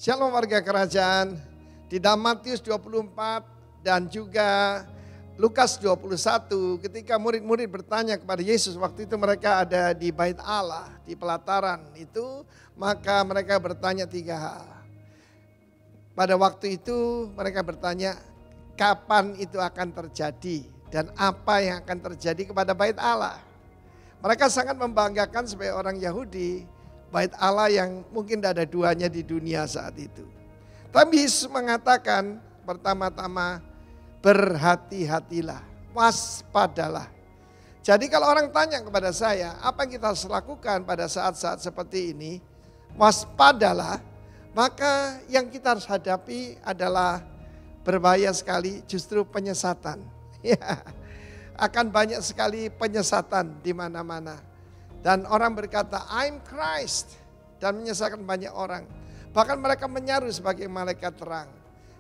Shalom warga kerajaan. Di dalam Matius 24 dan juga Lukas 21 ketika murid-murid bertanya kepada Yesus, waktu itu mereka ada di Bait Allah, di pelataran itu, maka mereka bertanya 3 hal. Pada waktu itu mereka bertanya kapan itu akan terjadi dan apa yang akan terjadi kepada Bait Allah. Mereka sangat membanggakan sebagai orang Yahudi Bait Allah yang mungkin tidak ada duanya di dunia saat itu. Tapi Yesus mengatakan pertama-tama berhati-hatilah, waspadalah. Jadi kalau orang tanya kepada saya, apa yang kita harus lakukan pada saat-saat seperti ini? Waspadalah, maka yang kita harus hadapi adalah berbahaya sekali justru penyesatan. Ya, akan banyak sekali penyesatan di mana-mana. Dan orang berkata, I'm Christ. Dan menyesatkan banyak orang. Bahkan mereka menyaru sebagai malaikat terang.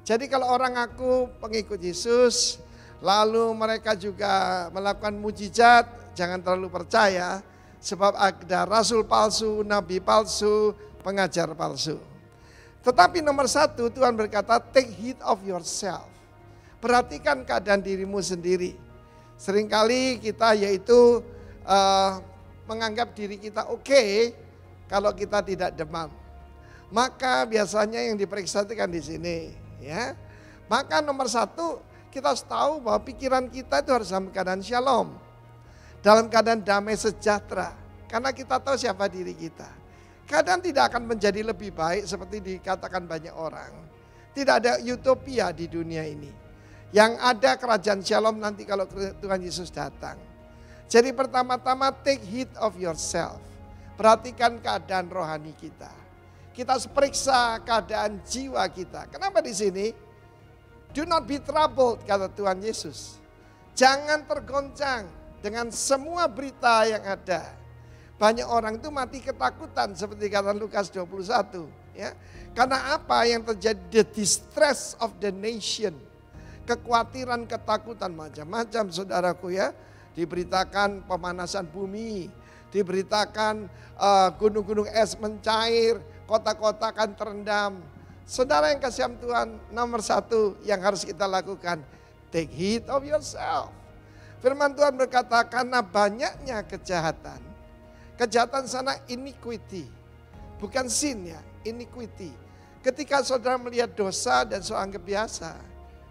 Jadi kalau orang ngaku pengikut Yesus, lalu mereka juga melakukan mujizat, jangan terlalu percaya. Sebab ada rasul palsu, nabi palsu, pengajar palsu. Tetapi nomor 1 Tuhan berkata, take heed of yourself. Perhatikan keadaan dirimu sendiri. Seringkali kita yaitu menganggap diri kita oke kalau kita tidak demam. Maka biasanya yang diperiksa itu kan di sini, ya. Maka nomor 1 kita harus tahu bahwa pikiran kita itu harus dalam keadaan shalom, dalam keadaan damai sejahtera, karena kita tahu siapa diri kita. Keadaan tidak akan menjadi lebih baik seperti dikatakan banyak orang. Tidak ada utopia di dunia ini. Yang ada kerajaan shalom nanti kalau Tuhan Yesus datang. Jadi pertama-tama take heed of yourself. Perhatikan keadaan rohani kita. Kita harus periksa keadaan jiwa kita. Kenapa di sini? Do not be troubled, kata Tuhan Yesus. Jangan tergoncang dengan semua berita yang ada. Banyak orang itu mati ketakutan seperti kata Lukas 21. Ya. Karena apa yang terjadi? The distress of the nation. Kekhawatiran, ketakutan macam-macam saudaraku ya. Diberitakan pemanasan bumi, diberitakan gunung-gunung es mencair, kota-kota akan terendam. Saudara yang kasihan Tuhan, nomor 1 yang harus kita lakukan, take heed of yourself. Firman Tuhan berkata, karena banyaknya kejahatan. Kejahatan sana iniquity, bukan sin ya, iniquity. Ketika saudara melihat dosa dan saudara anggap biasa,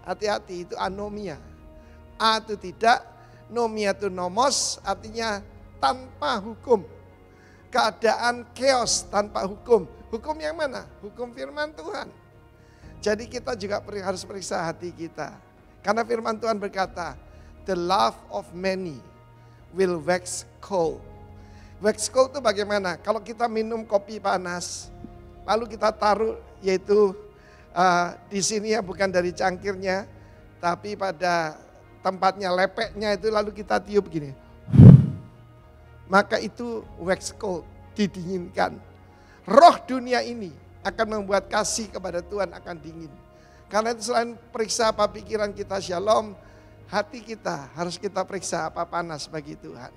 hati-hati itu anomia. A itu tidak, nomia itu nomos, artinya tanpa hukum. Keadaan chaos tanpa hukum. Hukum yang mana? Hukum firman Tuhan. Jadi kita juga harus periksa hati kita. Karena firman Tuhan berkata, the love of many will wax cold. Wax cold itu bagaimana? Kalau kita minum kopi panas, lalu kita taruh yaitu di sini ya bukan dari cangkirnya, tapi pada tempatnya lepeknya itu lalu kita tiup gini. Maka itu wax cold, didinginkan. Roh dunia ini akan membuat kasih kepada Tuhan akan dingin. Karena itu selain periksa apa pikiran kita shalom, hati kita harus kita periksa apa panas bagi Tuhan.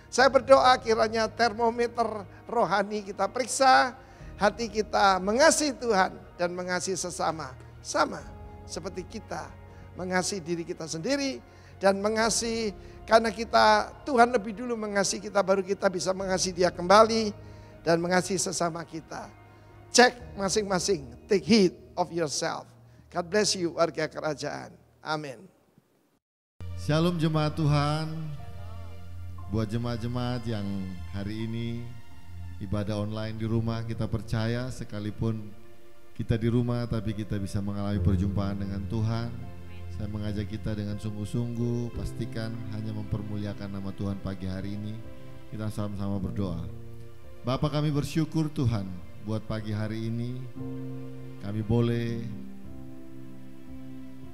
Saya berdoa kiranya termometer rohani kita periksa, hati kita mengasihi Tuhan dan mengasihi sesama. Sama seperti kita mengasihi diri kita sendiri dan mengasihi karena kita Tuhan lebih dulu mengasihi kita baru kita bisa mengasihi dia kembali dan mengasihi sesama kita. Cek masing-masing, take heed of yourself. God bless you warga kerajaan. Amin. Shalom jemaat Tuhan. Buat jemaat-jemaat yang hari ini ibadah online di rumah, kita percaya sekalipun kita di rumah tapi kita bisa mengalami perjumpaan dengan Tuhan. Saya mengajak kita dengan sungguh-sungguh, pastikan hanya mempermuliakan nama Tuhan pagi hari ini. Kita sama-sama berdoa. Bapa, kami bersyukur Tuhan buat pagi hari ini. Kami boleh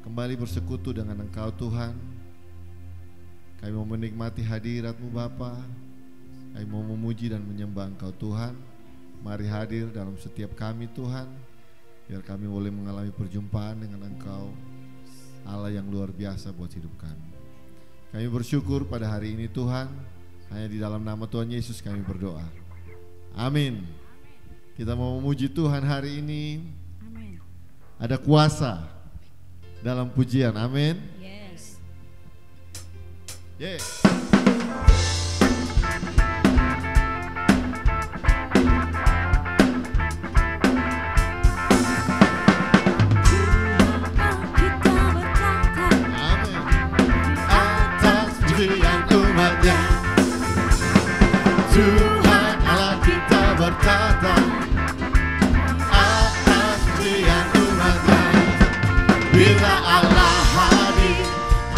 kembali bersekutu dengan Engkau Tuhan. Kami mau menikmati hadirat-Mu Bapa. Kami mau memuji dan menyembah Engkau Tuhan. Mari hadir dalam setiap kami Tuhan. Biar kami boleh mengalami perjumpaan dengan Engkau, Allah yang luar biasa buat hidup kami. Kami bersyukur pada hari ini Tuhan. Hanya di dalam nama Tuhan Yesus kami berdoa. Amin. Kita mau memuji Tuhan hari ini. ada kuasa dalam pujian. Amin. Yes. Yes. Tuhan Allah kita bertata atas pujian umatnya. Bila Allah hadir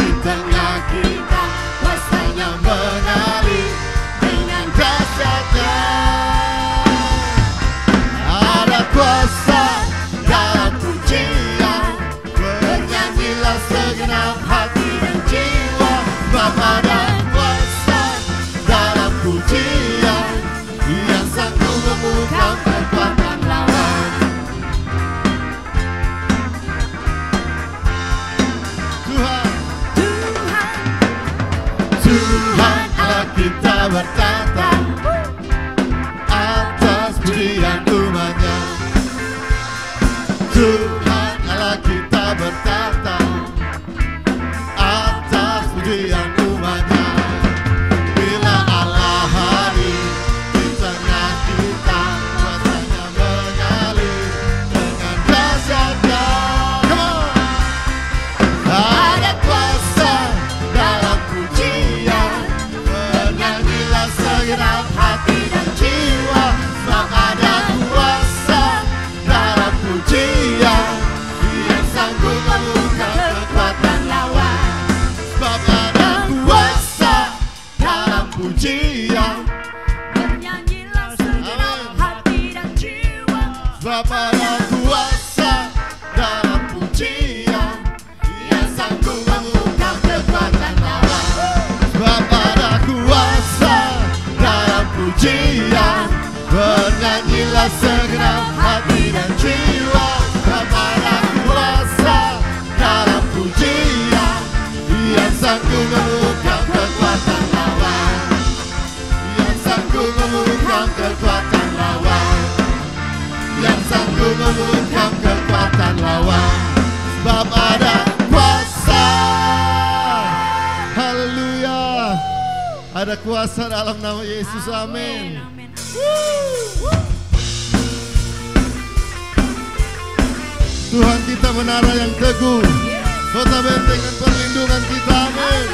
di tengah kita, kuasanya mengalir dengan dahsyatnya. Ada kuasa dalam pujian, bernyanyilah segenap hati dan jiwa. Bapa dan kuasa dalam pujian, yang sanggup memukau kekuatan lawan. Tuhan Allah kita bertata atas pujian umatnya. Tuhan Allah kita bertata atas pujian umatnya. Bila Allah hadir di tengah kita, kuasanya mengalir dengan dahsyatnya. Ada kuasa dalam pujian, bernyanyilah segenap hati dan jiwa. Sebab ada kuasa dalam pujian, yang sanggup membuka kekuatan lawan. Sebab ada kuasa dalam pujian, bernyanyilah segenap hati dan jiwa. Sebab ada kuasa dalam pujian, yang sanggup membuka kekuatan lawan. Sebab ada kuasa dalam pujian, bernyanyilah segenap hati dan jiwa. Sebab ada kuasa dalam pujian, yang sanggup membuka kekuatan lawan. Yang sanggup membuka kekuatan lawan. Yang sanggup membuka kekuatan lawan. Sebab ada kuasa. Haleluya. Ada kuasa dalam nama Yesus. Amin. Tuhan kita menara yang teguh, kota benteng dan perlindungan kita. Amin.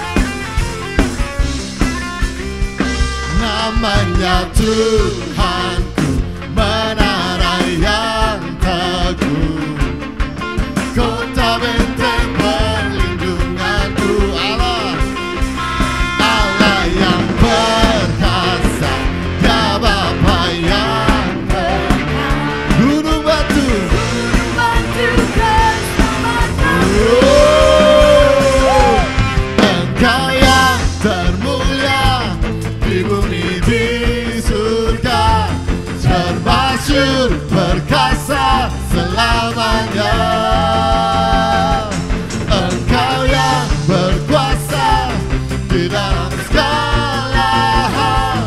Namanya Tuhanku, menara yang teguh, kota benteng perlindunganku. Allah yang perkasa, Dia Bapa yang kekal. Gunung batu Engkau yang termulia di bumi di surga, termasyhur perkasa selamanya. Engkau yang berkuasa di dalam segala hal,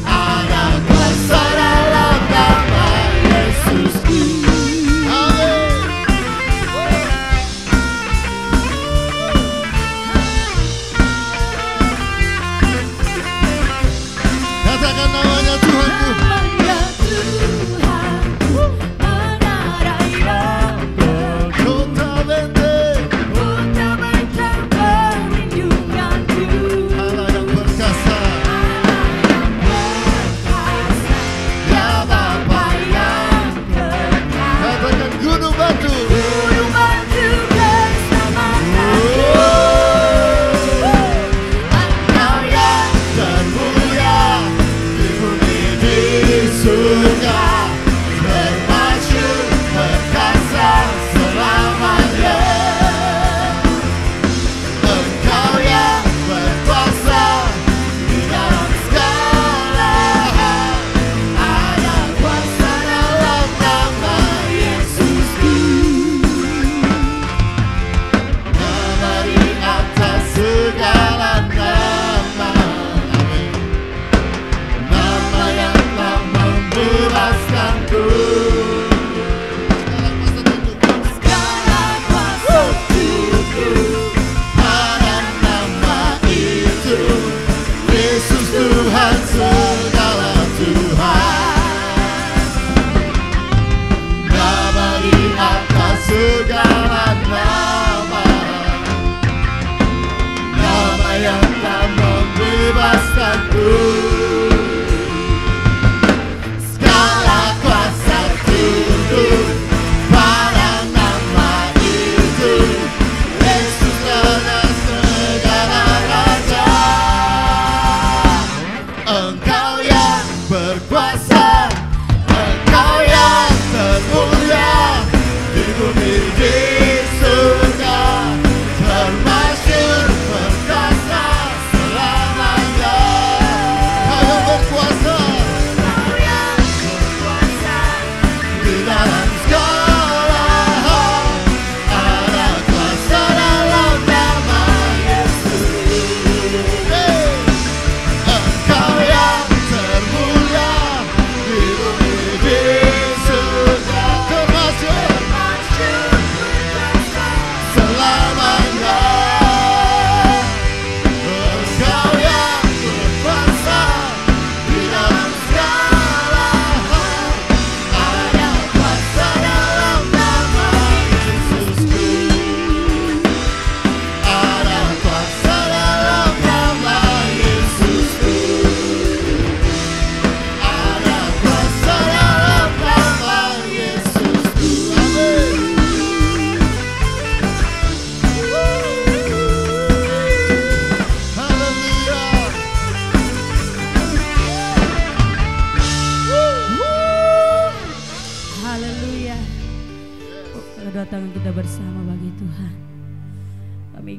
ada kuasa dalam nama Yesusku. Amin. Katakan namanya Tuhanku. Namanya Tuhanku, menara yang teguh,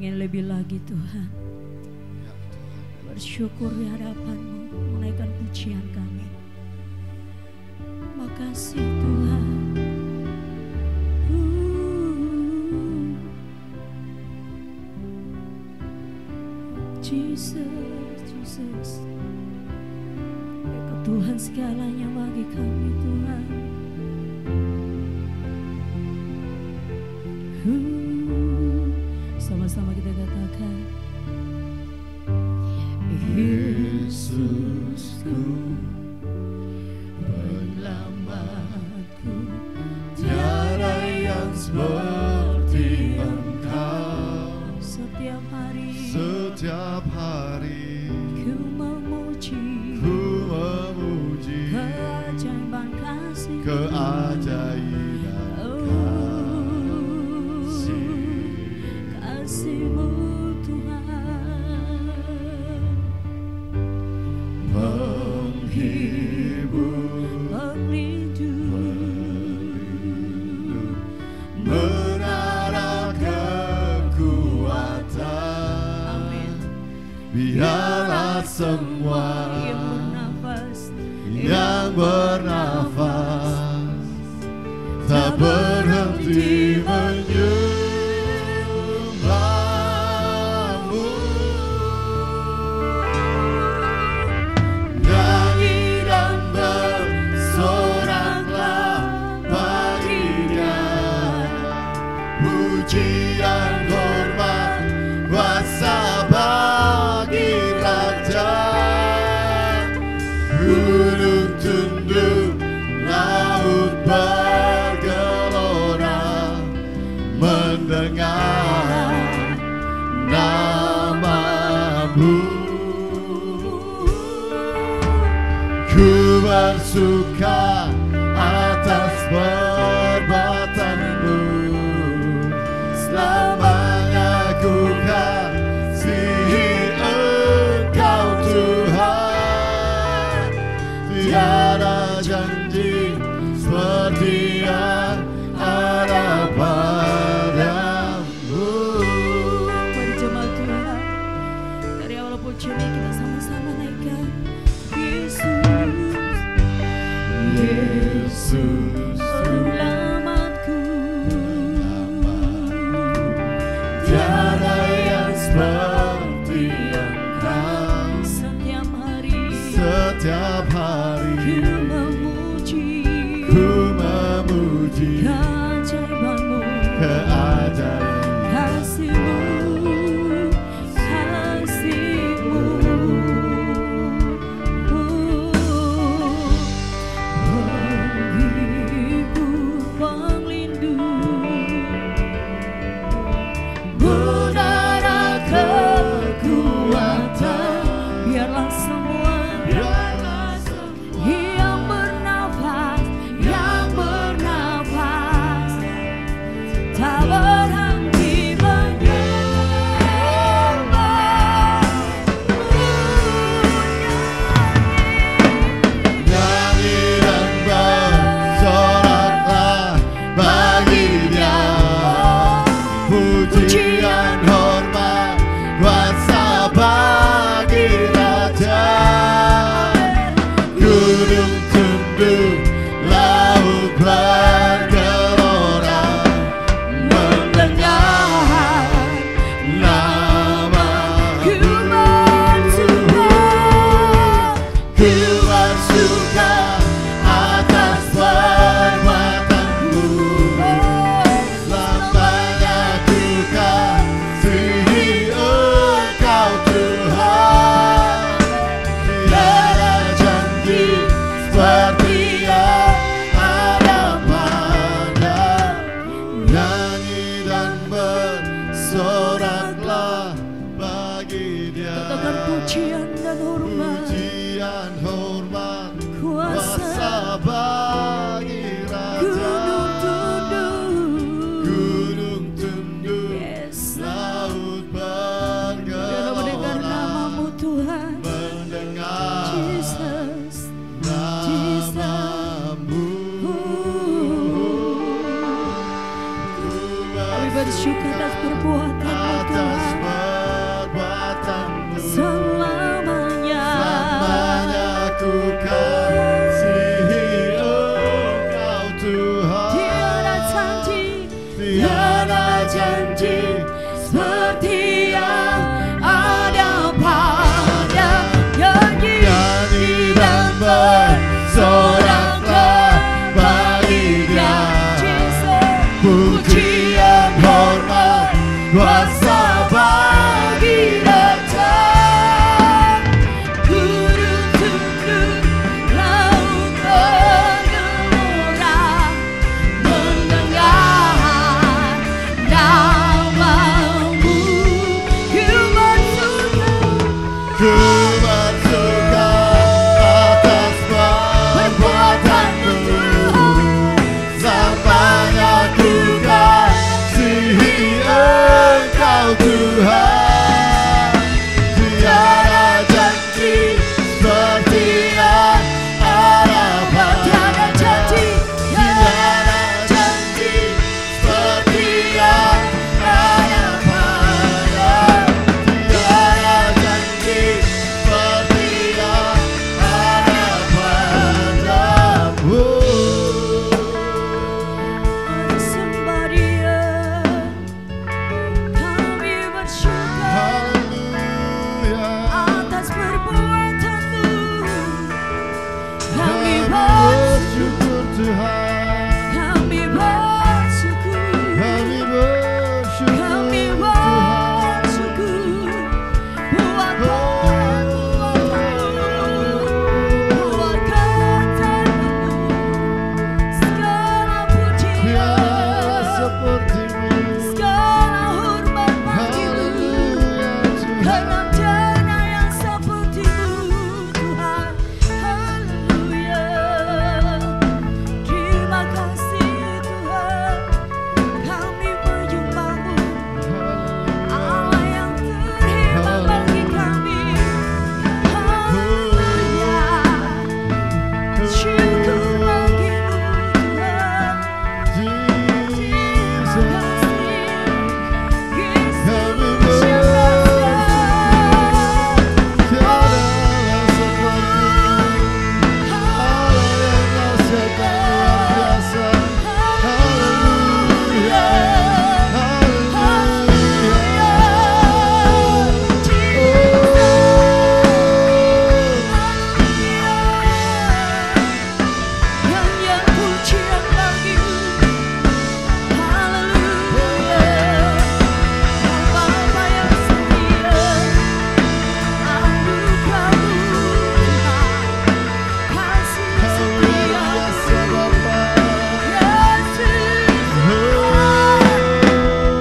ingin lebih lagi Tuhan. Bersyukur di hadapan-Mu, menaikkan pujian kami. Makasih Tuhan. Jesus, Jesus. Engkau Tuhan segalanya bagi kami Tuhan. Sama-sama kita katakan, Yesusku, penyelamatku, tiada yang seperti Engkau. setiap hari Ku memuji keajaiban kasih, kasih-Mu Tuhan, penghibur, pelindung, menara kekuatan. amin. Biarlah semua yang bernafas tak berhenti menyembah-Mu. Nyanyi dan bersoraklah bagi-Nya, pujian hormat kuasa bagi Raja. Gunung tunduk, laut bergelora, mendengar nama-Mu. Ku bersuka atas perbuatan-Mu, selamanya ku kasihi Engkau Tuhan. Tiada janji seperti yang ada padamu. Mari jemaat Tuhan, dari awal pujian ini kita sama-sama naikkan Yesus, penyelamatku, tiada yang seperti Engkau. setiap hari ku memuji keajaiban-Mu, keajaiban kasih-Mu, kasih-Mu. Penghibur, pelindung, menara kekuatan. biarlah semua yang bernafas tak berhenti Nyanyi dan bersoraklah bagi-Nya, pujian hormat kuasa bagi Raja. Gunung tunduk, laut bergelora, mendengar nama-Mu. Ku bersuka atas perbuatan-Mu, selamanya ku kasihi Engkau Tuhan. Tiada janji seperti yang ada padamu. Nyanyi dan bersoraklah bagi Dia, katakan pujian dan hormat, pujian hormat kuasa kuasa bagi Raja. Gunung tunduk, Yes. laut Biarlah mendengar bergelora, nama-Mu Tuhan, mendengar Jesus, nama-Mu. kami bersyukur atas perbuatan-Mu Tuhan. bersuka atas perbuatanmu, selamanya ku kasihi Engkau Tuhan. Tiada janji seperti yang harapan, tiada janji seperti yang harapan, tiada janji seperti yang harapan. Sembahyang kami bersyukur atas perbuatanmu. Kami bersyukur Tuhan, kami bersyukur, kami bersyukur kami Tuhan. bersyukur buat buat kata-katamu. Segala pujian, Sepertimu, segala hormat bagimu, karena tiada yang sepertimu Tuhan. Haleluya. Terima kasih Tuhan, kami menyembahmu, Allah yang terhebat bagi kami. Haleluya. Syukur bagimu Tuhan. Terima kasih Yesus yang yang pujian bagimu. Haleluya. Bapa yang setia, anugerah-Mu Tuhan, kasih setia-Mu Yesus Tuhan,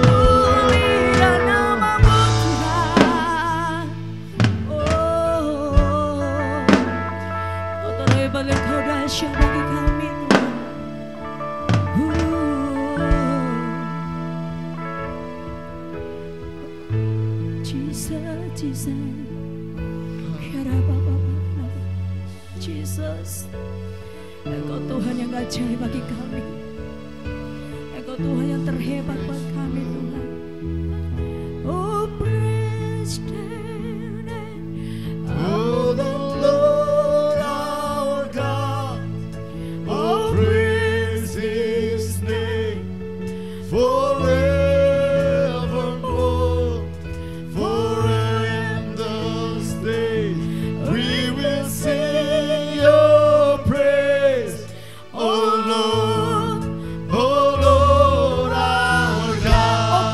mulia nama-Mu Tuhan. Oh, terhebat Engkau dahsyat bagi kami Tuhan. Jesus, Jesus, Engkau Tuhan yang ajaib bagi kami. Engkau Tuhan yang terhebat buat kami Tuhan. Oh, praise the name of the Lord our God, oh praise His name forevermore. For in those days we will sing Your praise, oh Lord our God.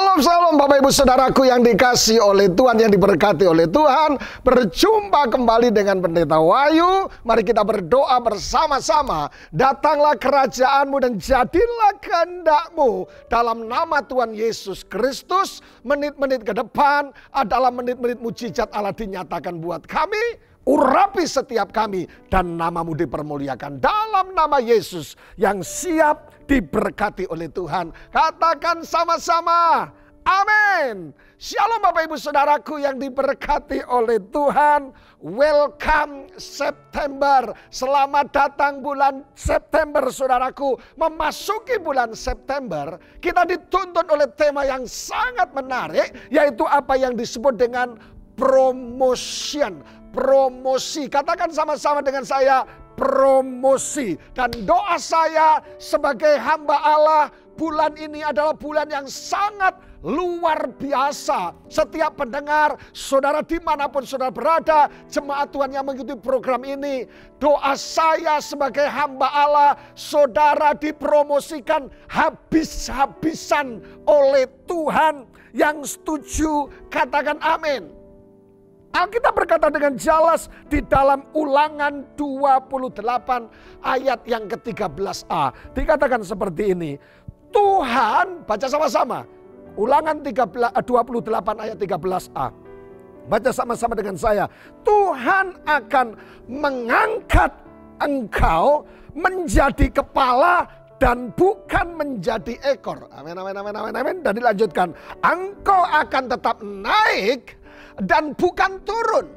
Shalom, shalom Bapak Ibu Saudaraku yang dikasihi oleh Tuhan, yang diberkati oleh Tuhan. Berjumpa kembali dengan Pendeta Wahyu. Mari kita berdoa bersama-sama. Datanglah kerajaanmu dan jadilah kehendak-mu. Dalam nama Tuhan Yesus Kristus, menit-menit ke depan adalah menit-menit mujizat Allah dinyatakan buat kami. Urapi setiap kami dan namamu dipermuliakan. Dalam nama Yesus yang siap diberkati oleh Tuhan. Katakan sama-sama, amin. Shalom Bapak Ibu Saudaraku yang diberkati oleh Tuhan. Welcome September. Selamat datang bulan September saudaraku. Memasuki bulan September, kita dituntun oleh tema yang sangat menarik, yaitu apa yang disebut dengan promotion. Promosi. Katakan sama-sama dengan saya, promosi. Dan doa saya sebagai hamba Allah, bulan ini adalah bulan yang sangat luar biasa. Setiap pendengar, saudara dimanapun saudara berada, jemaat Tuhan yang mengikuti program ini, doa saya sebagai hamba Allah, saudara dipromosikan habis-habisan oleh Tuhan. Yang setuju katakan amin. Alkitab berkata dengan jelas di dalam Ulangan 28 ayat yang ke-13a. Dikatakan seperti ini. Tuhan, baca sama-sama. Ulangan 28 ayat 13a. Baca sama-sama dengan saya. Tuhan akan mengangkat engkau menjadi kepala dan bukan menjadi ekor. Amin, amin, amin, amin, amin. Dan dilanjutkan. Engkau akan tetap naik dan bukan turun.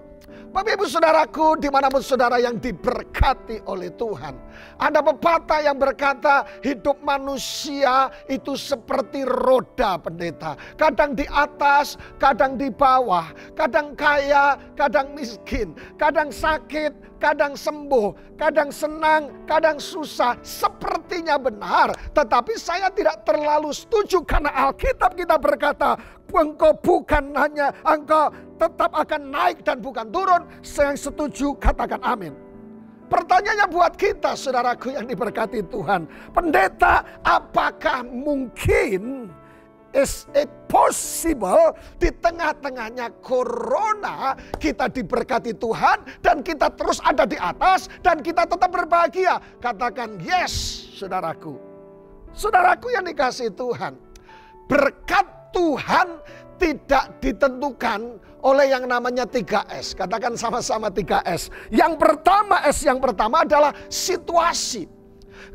Bapak Ibu Saudaraku, dimanapun saudara yang diberkati oleh Tuhan. Ada pepatah yang berkata hidup manusia itu seperti roda pendeta. Kadang di atas, kadang di bawah. Kadang kaya, kadang miskin. Kadang sakit, kadang sembuh. Kadang senang, kadang susah. Sepertinya benar. Tetapi saya tidak terlalu setuju karena Alkitab kita berkata, engkau bukan hanya, engkau tetap akan naik dan bukan turun. Saya setuju katakan amin. Pertanyaannya buat kita saudaraku yang diberkati Tuhan. Pendeta, apakah mungkin is it possible di tengah-tengahnya corona kita diberkati Tuhan dan kita terus ada di atas dan kita tetap berbahagia? Katakan yes saudaraku. Saudaraku yang dikasihi Tuhan. Berkat Tuhan tidak ditentukan oleh yang namanya 3S. Katakan sama-sama 3S. Yang pertama adalah situasi.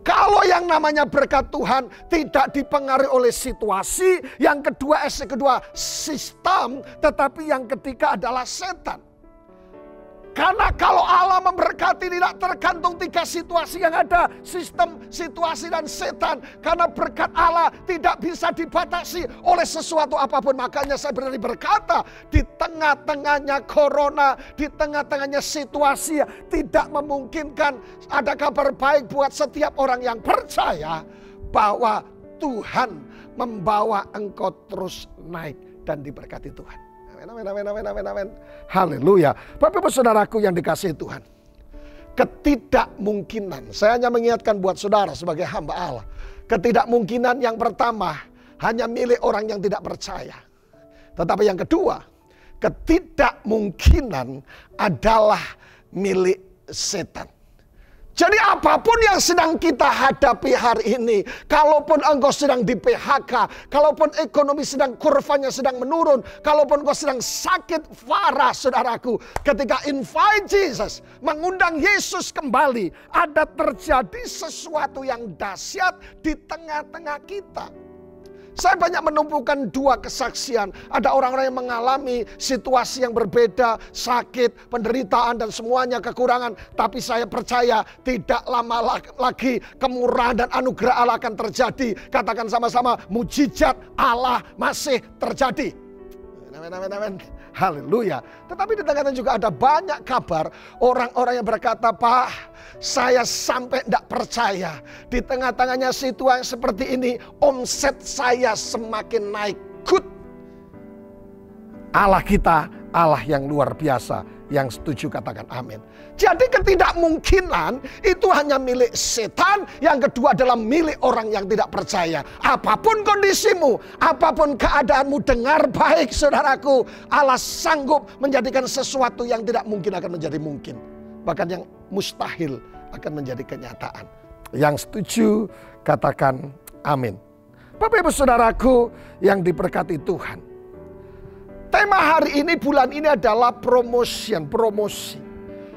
Kalau yang namanya berkat Tuhan tidak dipengaruhi oleh situasi. Yang kedua S, yang kedua sistem. Tetapi yang ketiga adalah setan. Karena kalau Allah memberkati tidak tergantung 3 situasi yang ada. Sistem, situasi, dan setan. Karena berkat Allah tidak bisa dibatasi oleh sesuatu apapun. Makanya saya berani berkata, di tengah-tengahnya corona, di tengah-tengahnya situasi, tidak memungkinkan ada kabar baik buat setiap orang yang percaya bahwa Tuhan membawa engkau terus naik dan diberkati Tuhan. Amin, amin, amin, amin, amin. Haleluya. Bapak Ibu Saudaraku yang dikasihi Tuhan. Ketidakmungkinan. Saya hanya mengingatkan buat saudara sebagai hamba Allah. Ketidakmungkinan yang pertama hanya milik orang yang tidak percaya. Tetapi yang kedua, ketidakmungkinan adalah milik setan. Jadi apapun yang sedang kita hadapi hari ini, kalaupun engkau sedang di PHK, kalaupun ekonomi sedang kurvanya sedang menurun, kalaupun engkau sedang sakit parah saudaraku, ketika invite Jesus, mengundang Yesus kembali, ada terjadi sesuatu yang dahsyat di tengah-tengah kita. Saya banyak menumpukan 2 kesaksian. Ada orang-orang yang mengalami situasi yang berbeda, sakit, penderitaan, dan semuanya kekurangan. Tapi saya percaya tidak lama lagi kemurahan dan anugerah Allah akan terjadi. Katakan sama-sama, mujizat Allah masih terjadi. Amin, amin, amin. Haleluya. Tetapi di tengah-tengah juga ada banyak kabar orang-orang yang berkata, Pak, saya sampai tidak percaya. Di tengah-tengahnya situasi seperti ini, omset saya semakin naik. Good. Allah kita Allah yang luar biasa. Yang setuju katakan amin. Jadi ketidakmungkinan itu hanya milik setan. Yang kedua adalah milik orang yang tidak percaya. Apapun kondisimu, apapun keadaanmu, dengar baik saudaraku. Allah sanggup menjadikan sesuatu yang tidak mungkin akan menjadi mungkin. Bahkan yang mustahil akan menjadi kenyataan. Yang setuju katakan amin. Bapak Ibu saudaraku yang diberkati Tuhan. Tema hari ini, bulan ini adalah promosi.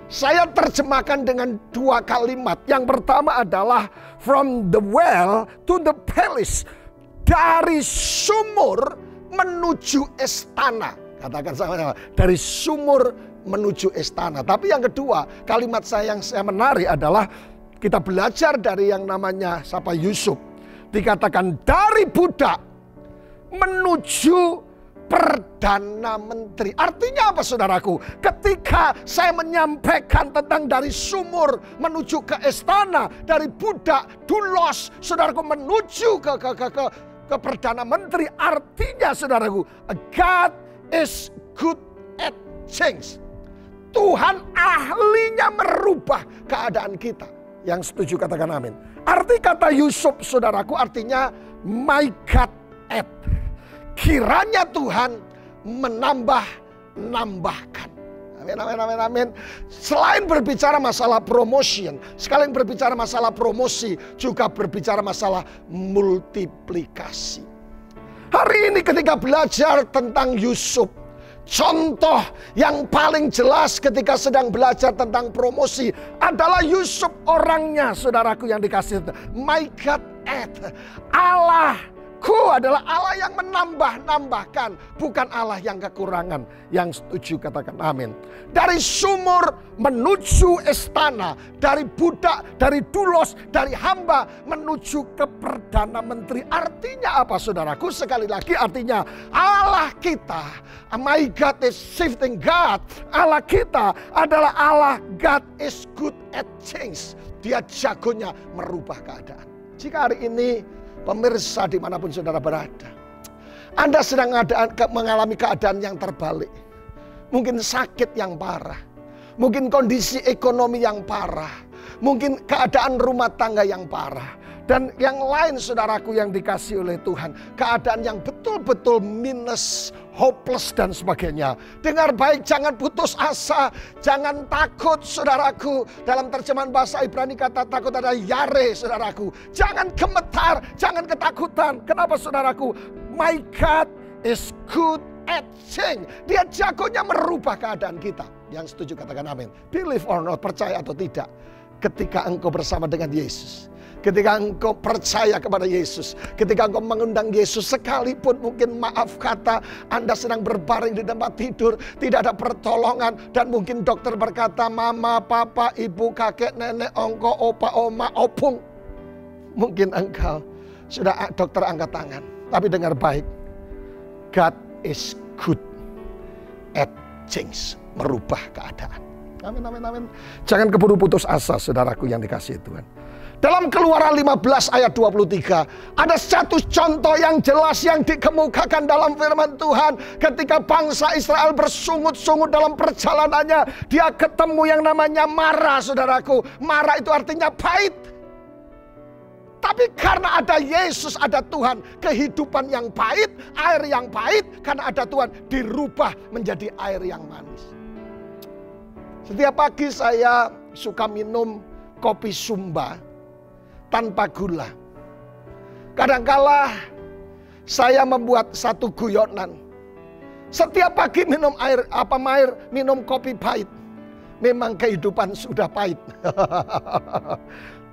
Saya terjemahkan dengan 2 kalimat. Yang pertama adalah from the well to the palace. Dari sumur menuju istana. Katakan sama-sama, dari sumur menuju istana. Tapi yang kedua, kalimat yang saya menarik adalah kita belajar dari yang namanya siapa Yusuf. Dikatakan dari budak menuju Perdana Menteri. Artinya apa saudaraku? Ketika saya menyampaikan tentang dari sumur menuju ke istana, dari budak dulos saudaraku menuju ke Perdana Menteri, artinya saudaraku, God is good at change. Tuhan ahlinya merubah keadaan kita. Yang setuju katakan amin. Arti kata Yusuf saudaraku artinya my God at. Kiranya Tuhan menambahkan. Amin, amin, amin, amin. Selain berbicara masalah promotion, sekalian berbicara masalah promosi, juga berbicara masalah multiplikasi. Hari ini ketika belajar tentang Yusuf, contoh yang paling jelas ketika sedang belajar tentang promosi adalah Yusuf orangnya, saudaraku yang dikasih. My God at Allah. Adalah Allah yang menambahkan, bukan Allah yang kekurangan. Yang setuju katakan amin. Dari sumur menuju istana, dari budak, dari dulos, dari hamba menuju ke Perdana Menteri. Artinya apa saudaraku? Sekali lagi artinya Allah kita, my God is shifting God. Allah kita adalah Allah, God is good at change. Dia jagonya merubah keadaan. Jika hari ini pemirsa dimanapun saudara berada, Anda sedang mengalami keadaan yang terbalik. Mungkin sakit yang parah, mungkin kondisi ekonomi yang parah, mungkin keadaan rumah tangga yang parah, dan yang lain saudaraku yang dikasih oleh Tuhan. Keadaan yang betul-betul minus, hopeless dan sebagainya. Dengar baik, jangan putus asa, jangan takut saudaraku. Dalam terjemahan bahasa Ibrani kata takut adalah yare saudaraku. Jangan gemetar, jangan ketakutan. Kenapa saudaraku? My God is good at change. Dia jagonya merubah keadaan kita. Yang setuju katakan amin. Believe or not, percaya atau tidak. Ketika engkau bersama dengan Yesus, ketika engkau percaya kepada Yesus, ketika engkau mengundang Yesus, sekalipun mungkin maaf kata Anda sedang berbaring di tempat tidur, tidak ada pertolongan, dan mungkin dokter berkata mama, papa, ibu, kakek, nenek, ongko, opa, oma, opung. Mungkin engkau sudah dokter angkat tangan. Tapi dengar baik, God is good at change, merubah keadaan. Amin, amin, amin. Jangan keburu putus asa saudaraku yang dikasihi Tuhan. Dalam Keluaran 15 ayat 23, ada satu contoh yang jelas yang dikemukakan dalam firman Tuhan. Ketika bangsa Israel bersungut-sungut dalam perjalanannya, dia ketemu yang namanya Mara, saudaraku. Mara itu artinya pahit. Tapi karena ada Yesus, ada Tuhan, kehidupan yang pahit, air yang pahit, karena ada Tuhan, dirubah menjadi air yang manis. Setiap pagi saya suka minum kopi Sumba tanpa gula. Kadangkala saya membuat satu guyonan. Setiap pagi minum minum kopi pahit. Memang kehidupan sudah pahit.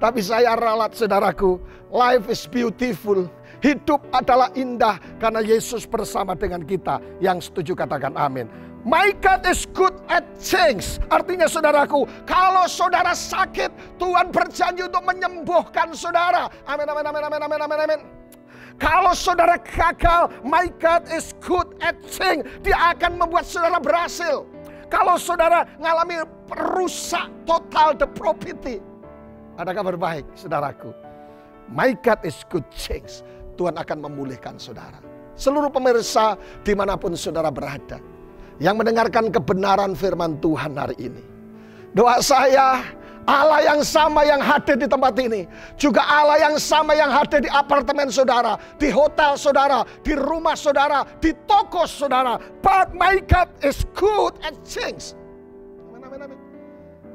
Tapi saya ralat saudaraku, life is beautiful. Hidup adalah indah karena Yesus bersama dengan kita. Yang setuju katakan amin. My God is good at change. Artinya saudaraku, kalau saudara sakit, Tuhan berjanji untuk menyembuhkan saudara. Amin, amin, amin, amin, amin, amin, amin. Kalau saudara gagal, my God is good at change. Dia akan membuat saudara berhasil. Kalau saudara mengalami rusak total, the property, ada kabar baik saudaraku. My God is good change. Tuhan akan memulihkan saudara. Seluruh pemirsa dimanapun saudara berada, yang mendengarkan kebenaran firman Tuhan hari ini. Doa saya, Allah yang sama yang hadir di tempat ini, juga Allah yang sama yang hadir di apartemen saudara, di hotel saudara, di rumah saudara, di toko saudara. But my God is good at things. Amin, amin.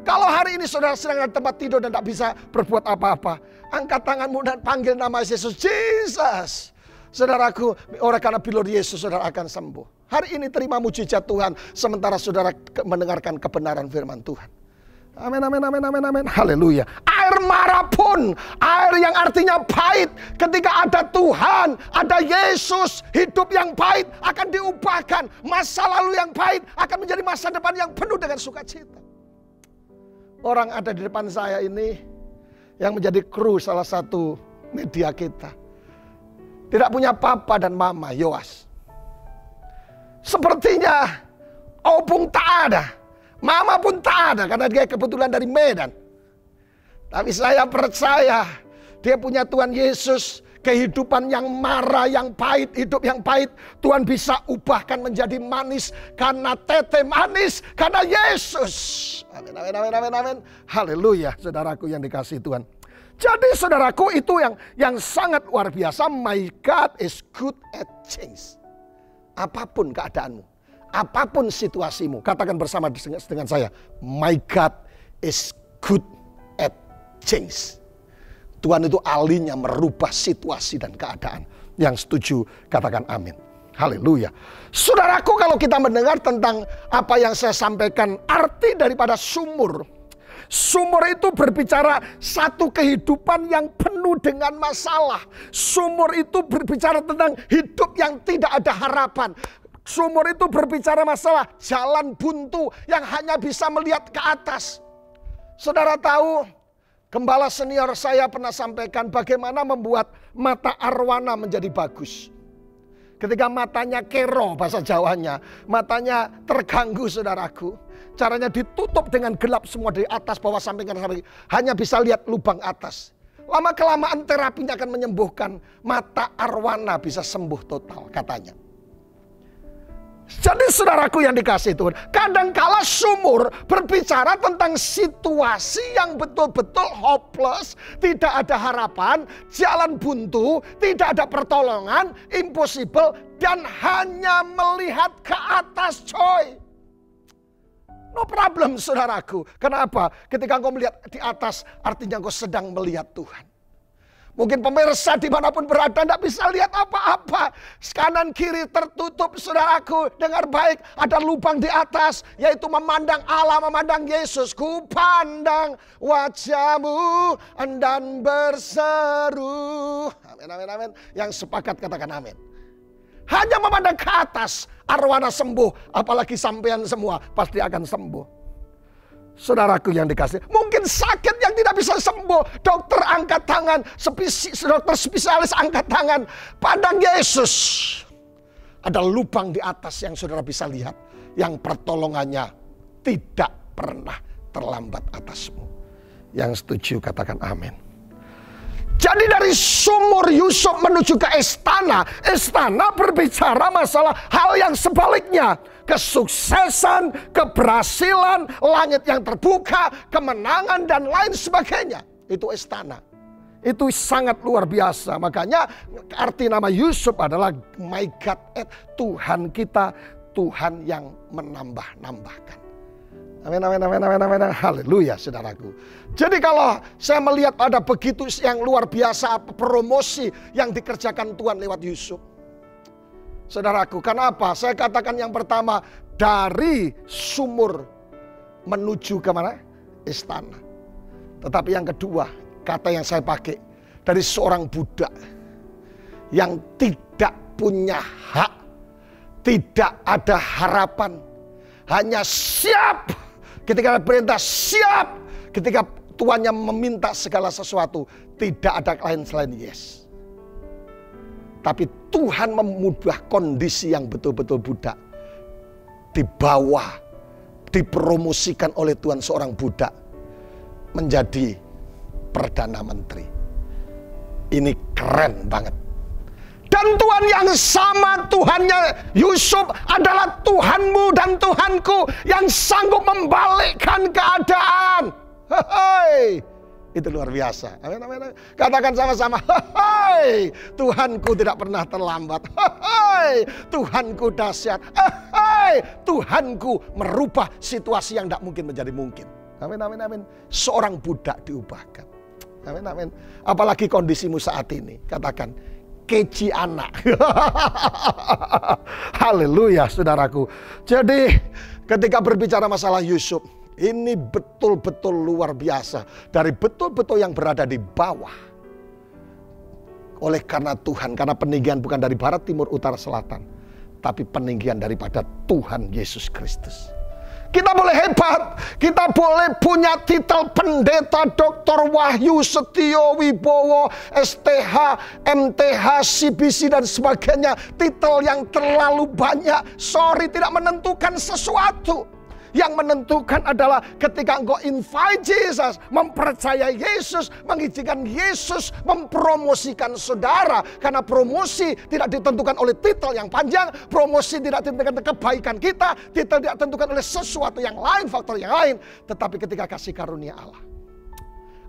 Kalau hari ini saudara sedang di tempat tidur dan tak bisa berbuat apa-apa, angkat tanganmu dan panggil nama Yesus. Jesus. Saudaraku, oleh karena bilur Yesus saudara akan sembuh. Hari ini terima mujizat Tuhan sementara saudara mendengarkan kebenaran firman Tuhan. Amin, amin, amin, amin, amin. Haleluya. Air mara pun, air yang artinya pahit, ketika ada Tuhan, ada Yesus, hidup yang pahit akan diubahkan. Masa lalu yang pahit akan menjadi masa depan yang penuh dengan sukacita. Orang ada di depan saya ini yang menjadi kru salah satu media kita, tidak punya papa dan mama, Yoas. Sepertinya opung tak ada, mama pun tak ada karena dia kebetulan dari Medan. Tapi saya percaya dia punya Tuhan Yesus. Kehidupan yang marah, yang pahit, hidup yang pahit, Tuhan bisa ubahkan menjadi manis karena tete manis, karena Yesus. Amin, amin, amin, amin, amin. Haleluya, saudaraku yang dikasihi Tuhan. Jadi saudaraku, itu yang sangat luar biasa. My God is good at change. Apapun keadaanmu, apapun situasimu, katakan bersama dengan saya, my God is good at change. Tuhan itu ahlinya merubah situasi dan keadaan. Yang setuju katakan amin. Haleluya. Saudaraku, kalau kita mendengar tentang apa yang saya sampaikan, arti daripada sumur. Sumur itu berbicara satu kehidupan yang penuh dengan masalah. Sumur itu berbicara tentang hidup yang tidak ada harapan. Sumur itu berbicara masalah jalan buntu yang hanya bisa melihat ke atas. Saudara tahu, gembala senior saya pernah sampaikan bagaimana membuat mata arwana menjadi bagus. Ketika matanya kero, bahasa Jawanya, matanya terganggu saudaraku. Caranya ditutup dengan gelap semua dari atas, bawah, samping, kanan, samping. Hanya bisa lihat lubang atas. Lama-kelamaan terapinya akan menyembuhkan. Mata arwana bisa sembuh total katanya. Jadi saudaraku yang dikasihi Tuhan, kadangkala sumur berbicara tentang situasi yang betul-betul hopeless, tidak ada harapan, jalan buntu, tidak ada pertolongan, impossible, dan hanya melihat ke atas, coy. No problem saudaraku. Kenapa? Ketika engkau melihat di atas, artinya engkau sedang melihat Tuhan. Mungkin pemirsa dimanapun berada tidak bisa lihat apa-apa. Kanan kiri tertutup saudaraku. Dengar baik, ada lubang di atas, yaitu memandang Allah, memandang Yesus. Ku pandang wajahmu dan berseru. Amin, amin, amin. Yang sepakat katakan amin. Hanya memandang ke atas, arwana sembuh. Apalagi sampean semua pasti akan sembuh. Saudaraku yang dikasih, mungkin sakit yang tidak bisa sembuh, dokter angkat tangan, dokter spesialis angkat tangan, pandang Yesus. Ada lubang di atas yang saudara bisa lihat, yang pertolongannya tidak pernah terlambat atasmu. Yang setuju katakan amin. Jadi dari sumur Yusuf menuju ke istana. Istana berbicara masalah hal yang sebaliknya. Kesuksesan, keberhasilan, langit yang terbuka, kemenangan dan lain sebagainya. Itu istana. Itu sangat luar biasa. Makanya arti nama Yusuf adalah my God, Tuhan kita, Tuhan yang menambah-nambahkan. Amin, amin, amin, amin, amin, haleluya saudaraku. Jadi kalau saya melihat ada begitu yang luar biasa promosi yang dikerjakan Tuhan lewat Yusuf. Saudaraku, kenapa? Saya katakan yang pertama, dari sumur menuju ke mana? Istana. Tetapi yang kedua, kata yang saya pakai, dari seorang budak yang tidak punya hak, tidak ada harapan, hanya siap ketika ada perintah, siap ketika tuannya meminta segala sesuatu, tidak ada lain selain yes. Tapi Tuhan memubah kondisi yang betul-betul budak, dibawa, dipromosikan oleh Tuhan seorang budak menjadi Perdana Menteri. Ini keren banget. Dan Dan Tuhan yang sama, Tuhannya Yusuf adalah Tuhanmu dan Tuhanku yang sanggup membalikkan keadaan. Hei, itu luar biasa. Amin, amin, amin. Katakan sama-sama, hei, Tuhanku tidak pernah terlambat. Hei, Tuhanku dahsyat. Hei, Tuhanku merubah situasi yang tidak mungkin menjadi mungkin. Amin, amin, amin. Seorang budak diubahkan. Amin, amin. Apalagi kondisimu saat ini. Katakan, keji anak. Haleluya, saudaraku. Jadi ketika berbicara masalah Yusuf, ini betul-betul luar biasa. Dari betul-betul yang berada di bawah. Oleh karena Tuhan, karena peninggian bukan dari barat, timur, utara, selatan. Tapi peninggian daripada Tuhan Yesus Kristus. Kita boleh hebat, kita boleh punya titel pendeta, Dr. Wahyu Setio Wibowo, STH, MTH, CBC dan sebagainya. Titel yang terlalu banyak, sorry, tidak menentukan sesuatu. Yang menentukan adalah ketika engkau invite Jesus, mempercayai Yesus, mengizinkan Yesus mempromosikan saudara. Karena promosi tidak ditentukan oleh titel yang panjang, promosi tidak ditentukan oleh kebaikan kita, titel tidak ditentukan oleh sesuatu yang lain, faktor yang lain. Tetapi ketika kasih karunia Allah.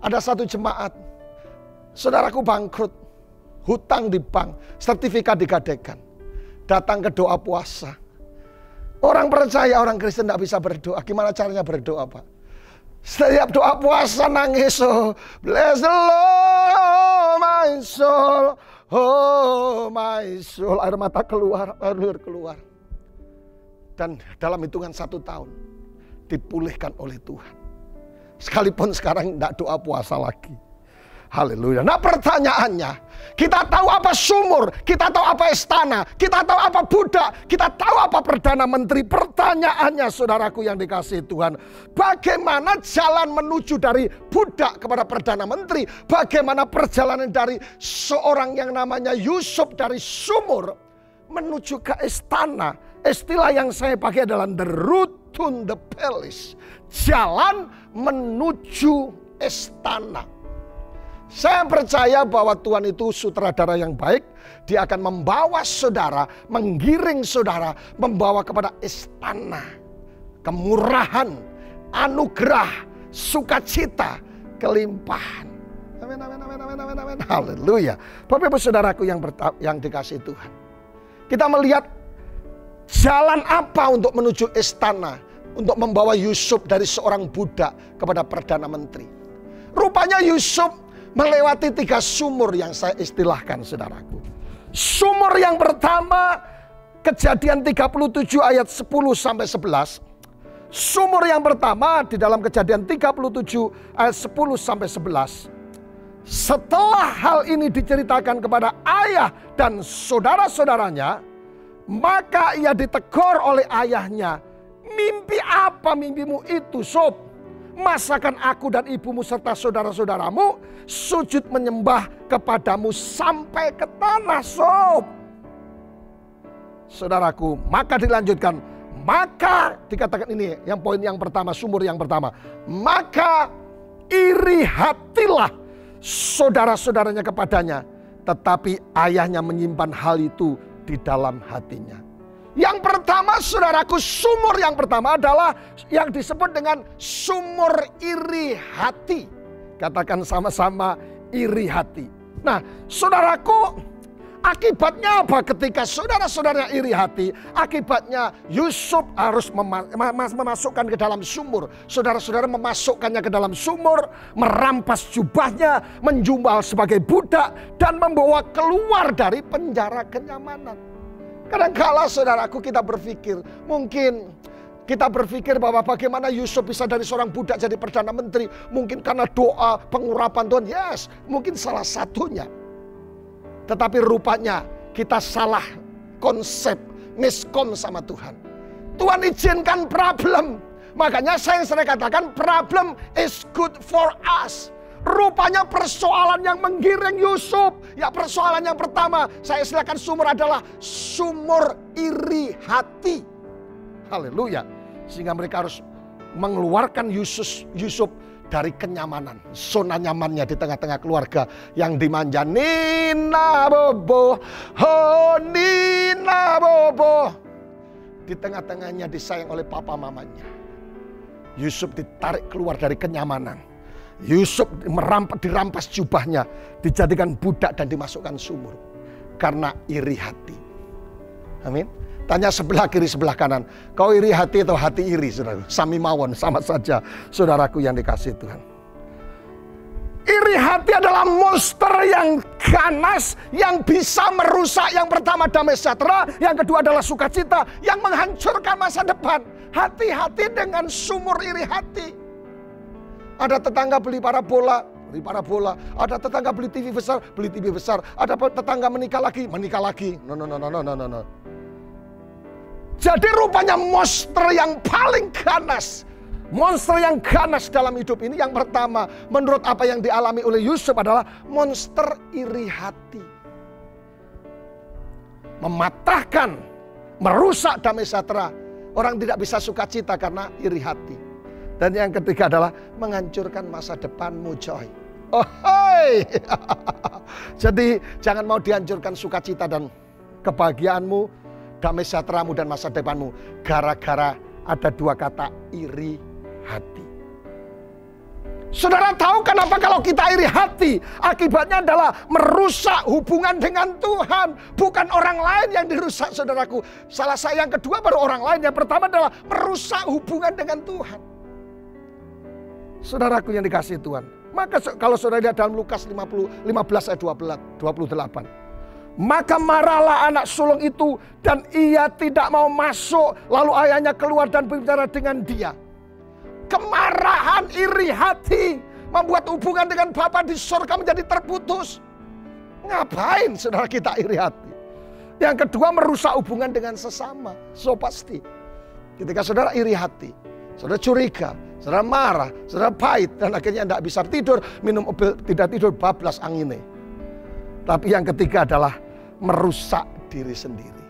Ada satu jemaat, saudaraku bangkrut, hutang di bank, sertifikat digadaikan, datang ke doa puasa. Orang percaya, orang Kristen tidak bisa berdoa. Gimana caranya berdoa, Pak? Setiap doa puasa nangis. Oh, bless the Lord, my soul. Oh, my soul. Air mata keluar, air keluar. Dan dalam hitungan 1 tahun, dipulihkan oleh Tuhan. Sekalipun sekarang tidak doa puasa lagi. Haleluya. Nah pertanyaannya, kita tahu apa sumur, kita tahu apa istana, kita tahu apa budak, kita tahu apa Perdana Menteri. Pertanyaannya saudaraku yang dikasihi Tuhan, bagaimana jalan menuju dari budak kepada Perdana Menteri? Bagaimana perjalanan dari seorang yang namanya Yusuf dari sumur menuju ke istana? Istilah yang saya pakai adalah the road to the palace. Jalan menuju istana. Saya percaya bahwa Tuhan itu sutradara yang baik. Dia akan membawa saudara, menggiring saudara, membawa kepada istana. Kemurahan, anugerah, sukacita, kelimpahan. Amin, amin, amin, amin, amin, amin. Haleluya. Bapak ibu saudaraku yang dikasihi Tuhan. Kita melihat jalan apa untuk menuju istana. Untuk membawa Yusuf dari seorang budak kepada Perdana Menteri. Rupanya Yusuf melewati 3 sumur yang saya istilahkan saudaraku. Sumur yang pertama, Kejadian 37 ayat 10-11. Sumur yang pertama di dalam Kejadian 37 ayat 10-11. Setelah hal ini diceritakan kepada ayah dan saudara-saudaranya, maka ia ditegur oleh ayahnya. Mimpi apa mimpimu itu, Sob? Masakan aku dan ibumu serta saudara-saudaramu sujud menyembah kepadamu sampai ke tanah, Sob. Saudaraku, maka dilanjutkan. Maka dikatakan ini yang poin yang pertama, sumur yang pertama. Maka iri hatilah saudara-saudaranya kepadanya. Tetapi ayahnya menyimpan hal itu di dalam hatinya. Yang pertama saudaraku, sumur yang pertama adalah yang disebut dengan sumur iri hati. Katakan sama-sama, iri hati. Nah saudaraku, akibatnya apa ketika saudara-saudaranya iri hati? Akibatnya Yusuf harus memasukkan ke dalam sumur. Saudara-saudara memasukkannya ke dalam sumur, merampas jubahnya, menjual sebagai budak, dan membawa keluar dari penjara kenyamanan. Kadang-kala saudaraku kita berpikir, mungkin kita berpikir bahwa bagaimana Yusuf bisa dari seorang budak jadi Perdana Menteri. Mungkin karena doa pengurapan Tuhan, yes, mungkin salah satunya. Tetapi rupanya kita salah konsep, miskom sama Tuhan. Tuhan izinkan problem. Makanya saya sering katakan problem is good for us. Rupanya persoalan yang menggiring Yusuf. Ya persoalan yang pertama, saya istilahkan sumur adalah sumur iri hati. Haleluya. Sehingga mereka harus mengeluarkan Yusuf dari kenyamanan, zona nyamannya di tengah-tengah keluarga yang dimanja. Nina bobo, oh Nina bobo. Di tengah-tengahnya disayang oleh papa mamanya. Yusuf ditarik keluar dari kenyamanan. Yusuf dirampas jubahnya, dijadikan budak dan dimasukkan sumur karena iri hati. Amin. Tanya sebelah kiri sebelah kanan, kau iri hati atau hati iri, saudara? Sami mawon, sama saja, saudaraku yang dikasihi Tuhan. Iri hati adalah monster yang ganas, yang bisa merusak. Yang pertama damai sejahtera, yang kedua adalah sukacita, yang menghancurkan masa depan. Hati-hati dengan sumur iri hati. Ada tetangga beli parabola. Ada tetangga beli TV besar, beli TV besar. Ada tetangga menikah lagi. No. Jadi rupanya monster yang paling ganas. Monster yang ganas dalam hidup ini yang pertama menurut apa yang dialami oleh Yusuf adalah monster iri hati. Mematahkan, merusak damai sejahtera. Orang tidak bisa sukacita karena iri hati. Dan yang ketiga adalah menghancurkan masa depanmu, coy. Oh, hai. Jadi jangan mau dihancurkan sukacita dan kebahagiaanmu, damai sejahteramu dan masa depanmu gara-gara ada dua kata iri hati. Saudara tahu kenapa kalau kita iri hati? Akibatnya adalah merusak hubungan dengan Tuhan. Bukan orang lain yang dirusak, saudaraku. Salah saya yang kedua baru orang lain. Yang pertama adalah merusak hubungan dengan Tuhan. Saudaraku yang dikasihi Tuhan. Maka kalau saudara lihat dalam Lukas 15 ayat 28. Maka marahlah anak sulung itu dan ia tidak mau masuk. Lalu ayahnya keluar dan berbicara dengan dia. Kemarahan iri hati membuat hubungan dengan Bapa di surga menjadi terputus. Ngapain saudara kita iri hati? Yang kedua merusak hubungan dengan sesama. So pasti ketika saudara iri hati, saudara curiga, saudara marah, saudara pahit, dan akhirnya tidak bisa tidur, minum obat tidak tidur, bablas angine. Tapi yang ketiga adalah merusak diri sendiri.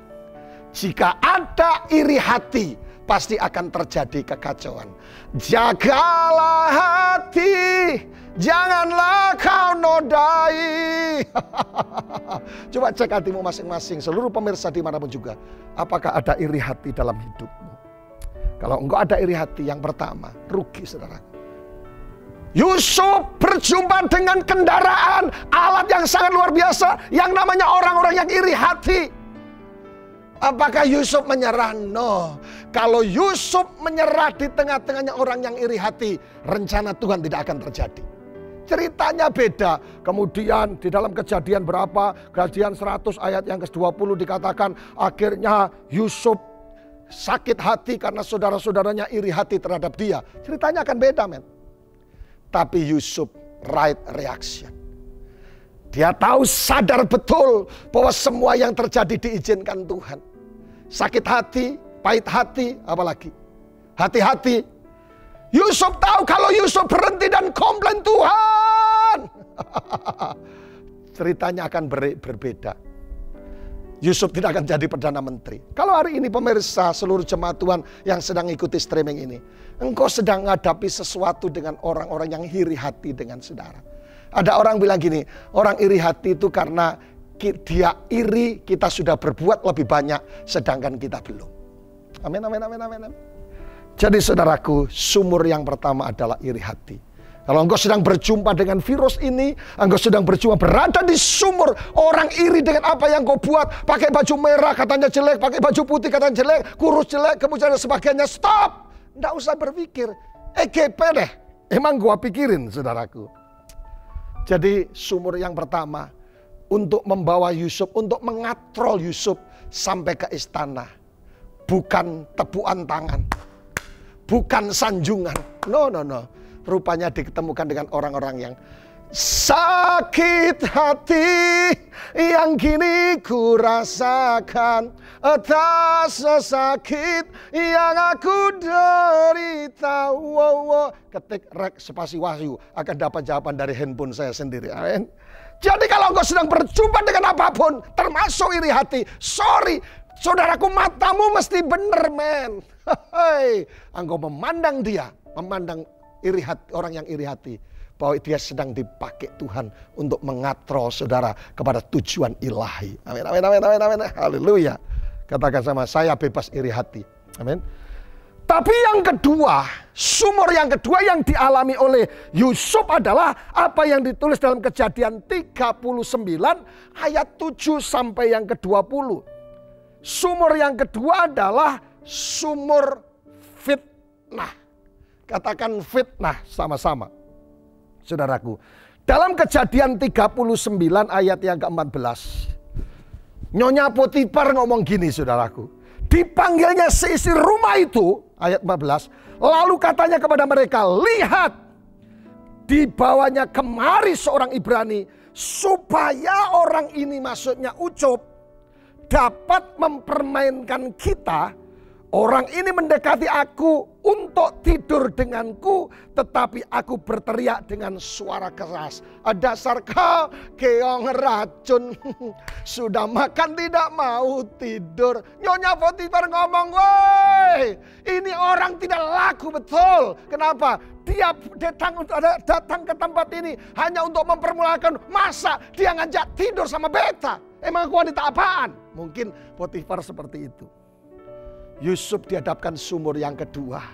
Jika ada iri hati, pasti akan terjadi kekacauan. Jagalah hati, janganlah kau nodai. Coba cek hatimu masing-masing, seluruh pemirsa dimanapun juga. Apakah ada iri hati dalam hidupmu? Kalau enggak ada iri hati, yang pertama, rugi saudara. Yusuf berjumpa dengan kendaraan, alat yang sangat luar biasa, yang namanya orang-orang yang iri hati. Apakah Yusuf menyerah? No. Kalau Yusuf menyerah di tengah-tengahnya orang yang iri hati, rencana Tuhan tidak akan terjadi. Ceritanya beda. Kemudian di dalam Kejadian berapa? Kejadian 100 ayat yang ke-20 dikatakan akhirnya Yusuf sakit hati karena saudara-saudaranya iri hati terhadap dia. Ceritanya akan beda, men. Tapi Yusuf right reaction. Dia tahu, sadar betul bahwa semua yang terjadi diizinkan Tuhan. Sakit hati, pahit hati, apalagi hati-hati. Yusuf tahu kalau Yusuf berhenti dan komplain Tuhan, ceritanya akan berbeda. Yusuf tidak akan jadi Perdana Menteri. Kalau hari ini pemirsa seluruh jemaat Tuhan yang sedang ikuti streaming ini, engkau sedang menghadapi sesuatu dengan orang-orang yang iri hati dengan saudara. Ada orang bilang gini, orang iri hati itu karena dia iri, kita sudah berbuat lebih banyak, sedangkan kita belum. Amin, amin, amin, amin. Jadi saudaraku, sumur yang pertama adalah iri hati. Kalau engkau sedang berjumpa dengan virus ini, engkau sedang berjumpa berada di sumur orang iri dengan apa yang kau buat. Pakai baju merah katanya jelek, pakai baju putih katanya jelek, kurus jelek, kemudian dan sebagainya. Stop! Nggak usah berpikir. EGP deh. Emang gua pikirin saudaraku. Jadi sumur yang pertama untuk membawa Yusuf, untuk mengatrol Yusuf sampai ke istana. Bukan tepukan tangan, bukan sanjungan. No. Rupanya ditemukan dengan orang-orang yang sakit hati yang kini ku rasakan atas sakit yang aku derita. Ketik rek spasi wahyu akan dapat jawaban dari handphone saya sendiri. Amin. Jadi kalau engkau sedang berjumpa dengan apapun, termasuk iri hati, sorry, saudaraku, matamu mesti bener, men. Engkau memandang dia, memandang orang yang iri hati, bahwa dia sedang dipakai Tuhan untuk mengatrol saudara kepada tujuan ilahi. Amin, amin, amin, amin, amin. Haleluya. Katakan sama saya, bebas iri hati. Amin. Tapi yang kedua, sumur yang kedua yang dialami oleh Yusuf adalah apa yang ditulis dalam Kejadian 39 ayat 7 sampai yang ke-20. Sumur yang kedua adalah sumur fitnah. Katakan fitnah sama-sama. Saudaraku, dalam Kejadian 39 ayat yang ke-14. Nyonya Potifar ngomong gini, saudaraku. Dipanggilnya seisi rumah itu, ayat 14. Lalu katanya kepada mereka, lihat, dibawanya kemari seorang Ibrani, supaya orang ini, maksudnya Ucup, dapat mempermainkan kita. Orang ini mendekati aku untuk tidur denganku, tetapi aku berteriak dengan suara keras. Dasar kau keong racun, sudah makan tidak mau tidur. Nyonya Potifar ngomong, woi, ini orang tidak laku betul. Kenapa? Dia datang ke tempat ini hanya untuk mempermulakan, masa dia ngajak tidur sama beta? Emang aku wanita apaan? Mungkin Potifar seperti itu. Yusuf dihadapkan sumur yang kedua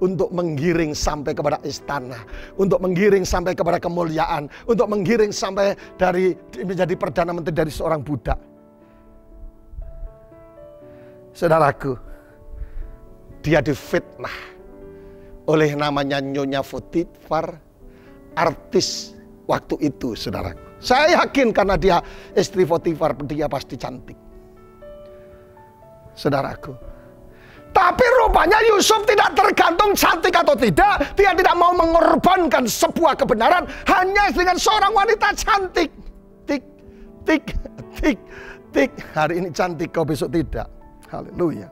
untuk menggiring sampai kepada istana, untuk menggiring sampai kepada kemuliaan, untuk menggiring sampai dari menjadi perdana menteri dari seorang budak. Saudaraku, dia difitnah oleh namanya Nyonya Potifar, artis waktu itu, saudaraku. Saya yakin karena dia istri Potifar, dia pasti cantik. Saudaraku. Tapi rupanya Yusuf tidak tergantung cantik atau tidak. Dia tidak mau mengorbankan sebuah kebenaran hanya dengan seorang wanita cantik. Tik, tik, tik, tik. Hari ini cantik, kau besok tidak. Haleluya.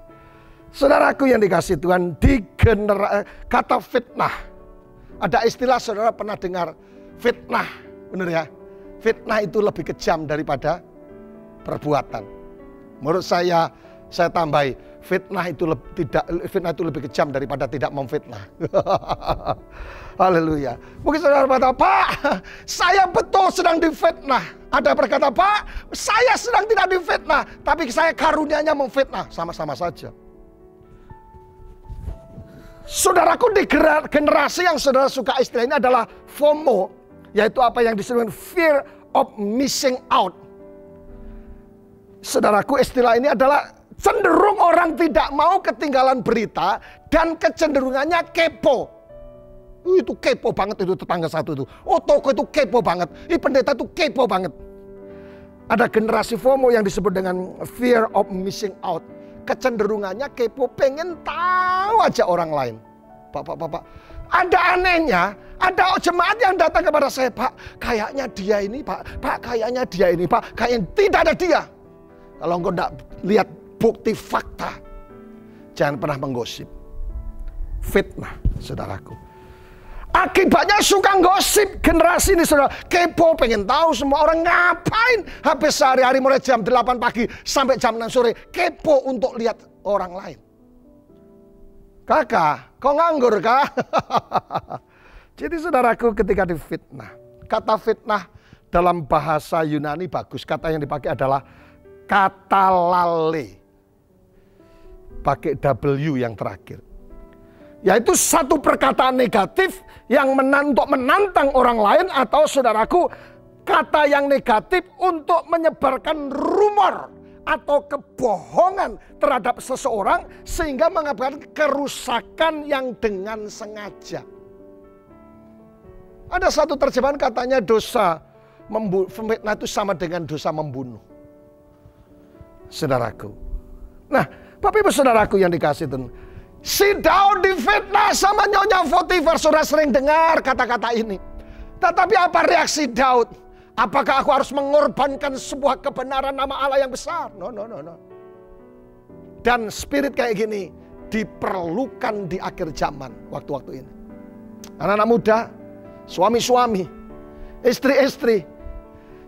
Saudaraku yang dikasih Tuhan, kata fitnah. Ada istilah saudara pernah dengar, fitnah. Benar ya? Fitnah itu lebih kejam daripada perbuatan. Menurut saya tambahi, fitnah itu lebih kejam daripada tidak memfitnah. Haleluya. Mungkin saudara berkata, Pak, saya betul sedang difitnah. Ada berkata, Pak, saya sedang tidak difitnah, tapi saya karunianya memfitnah. Sama-sama saja. Saudaraku, di generasi yang saudara suka istilah ini adalah FOMO, yaitu apa yang disebut fear of missing out. Saudaraku, istilah ini adalah cenderung orang tidak mau ketinggalan berita dan kecenderungannya kepo. Itu kepo banget itu tetangga satu itu. Oh, toko itu kepo banget. Pendeta itu kepo banget. Ada generasi FOMO yang disebut dengan fear of missing out. Kecenderungannya kepo, pengen tahu aja orang lain. Bapak, ada anehnya, ada jemaat yang datang kepada saya, Pak, kayaknya dia ini, Pak, kayaknya dia ini, Pak, kayaknya tidak ada dia. Kalau engkau tidak lihat bukti fakta, jangan pernah menggosip. Fitnah, saudaraku. Akibatnya suka gosip generasi ini, saudara. Kepo, pengen tahu semua orang ngapain habis sehari-hari mulai jam 8 pagi sampai jam 6 sore. Kepo untuk lihat orang lain. Kakak, kau nganggur kah? Jadi saudaraku, ketika difitnah, kata fitnah dalam bahasa Yunani bagus. Kata yang dipakai adalah kata lale. Pakai W yang terakhir. Yaitu satu perkataan negatif yang untuk menantang orang lain, atau saudaraku, kata yang negatif untuk menyebarkan rumor atau kebohongan terhadap seseorang sehingga mengakibatkan kerusakan yang dengan sengaja. Ada satu terjemahan katanya dosa fitnah itu sama dengan dosa membunuh. Saudaraku. Nah, Bapak Ibu saudaraku yang dikasih Tuhan, si Daud difitnah sama Nyonya Potifar. Saudara sering dengar kata-kata ini. Tetapi apa reaksi Daud? Apakah aku harus mengorbankan sebuah kebenaran nama Allah yang besar? No. Dan spirit kayak gini diperlukan di akhir zaman, waktu-waktu ini. Anak-anak muda, suami-suami, istri-istri,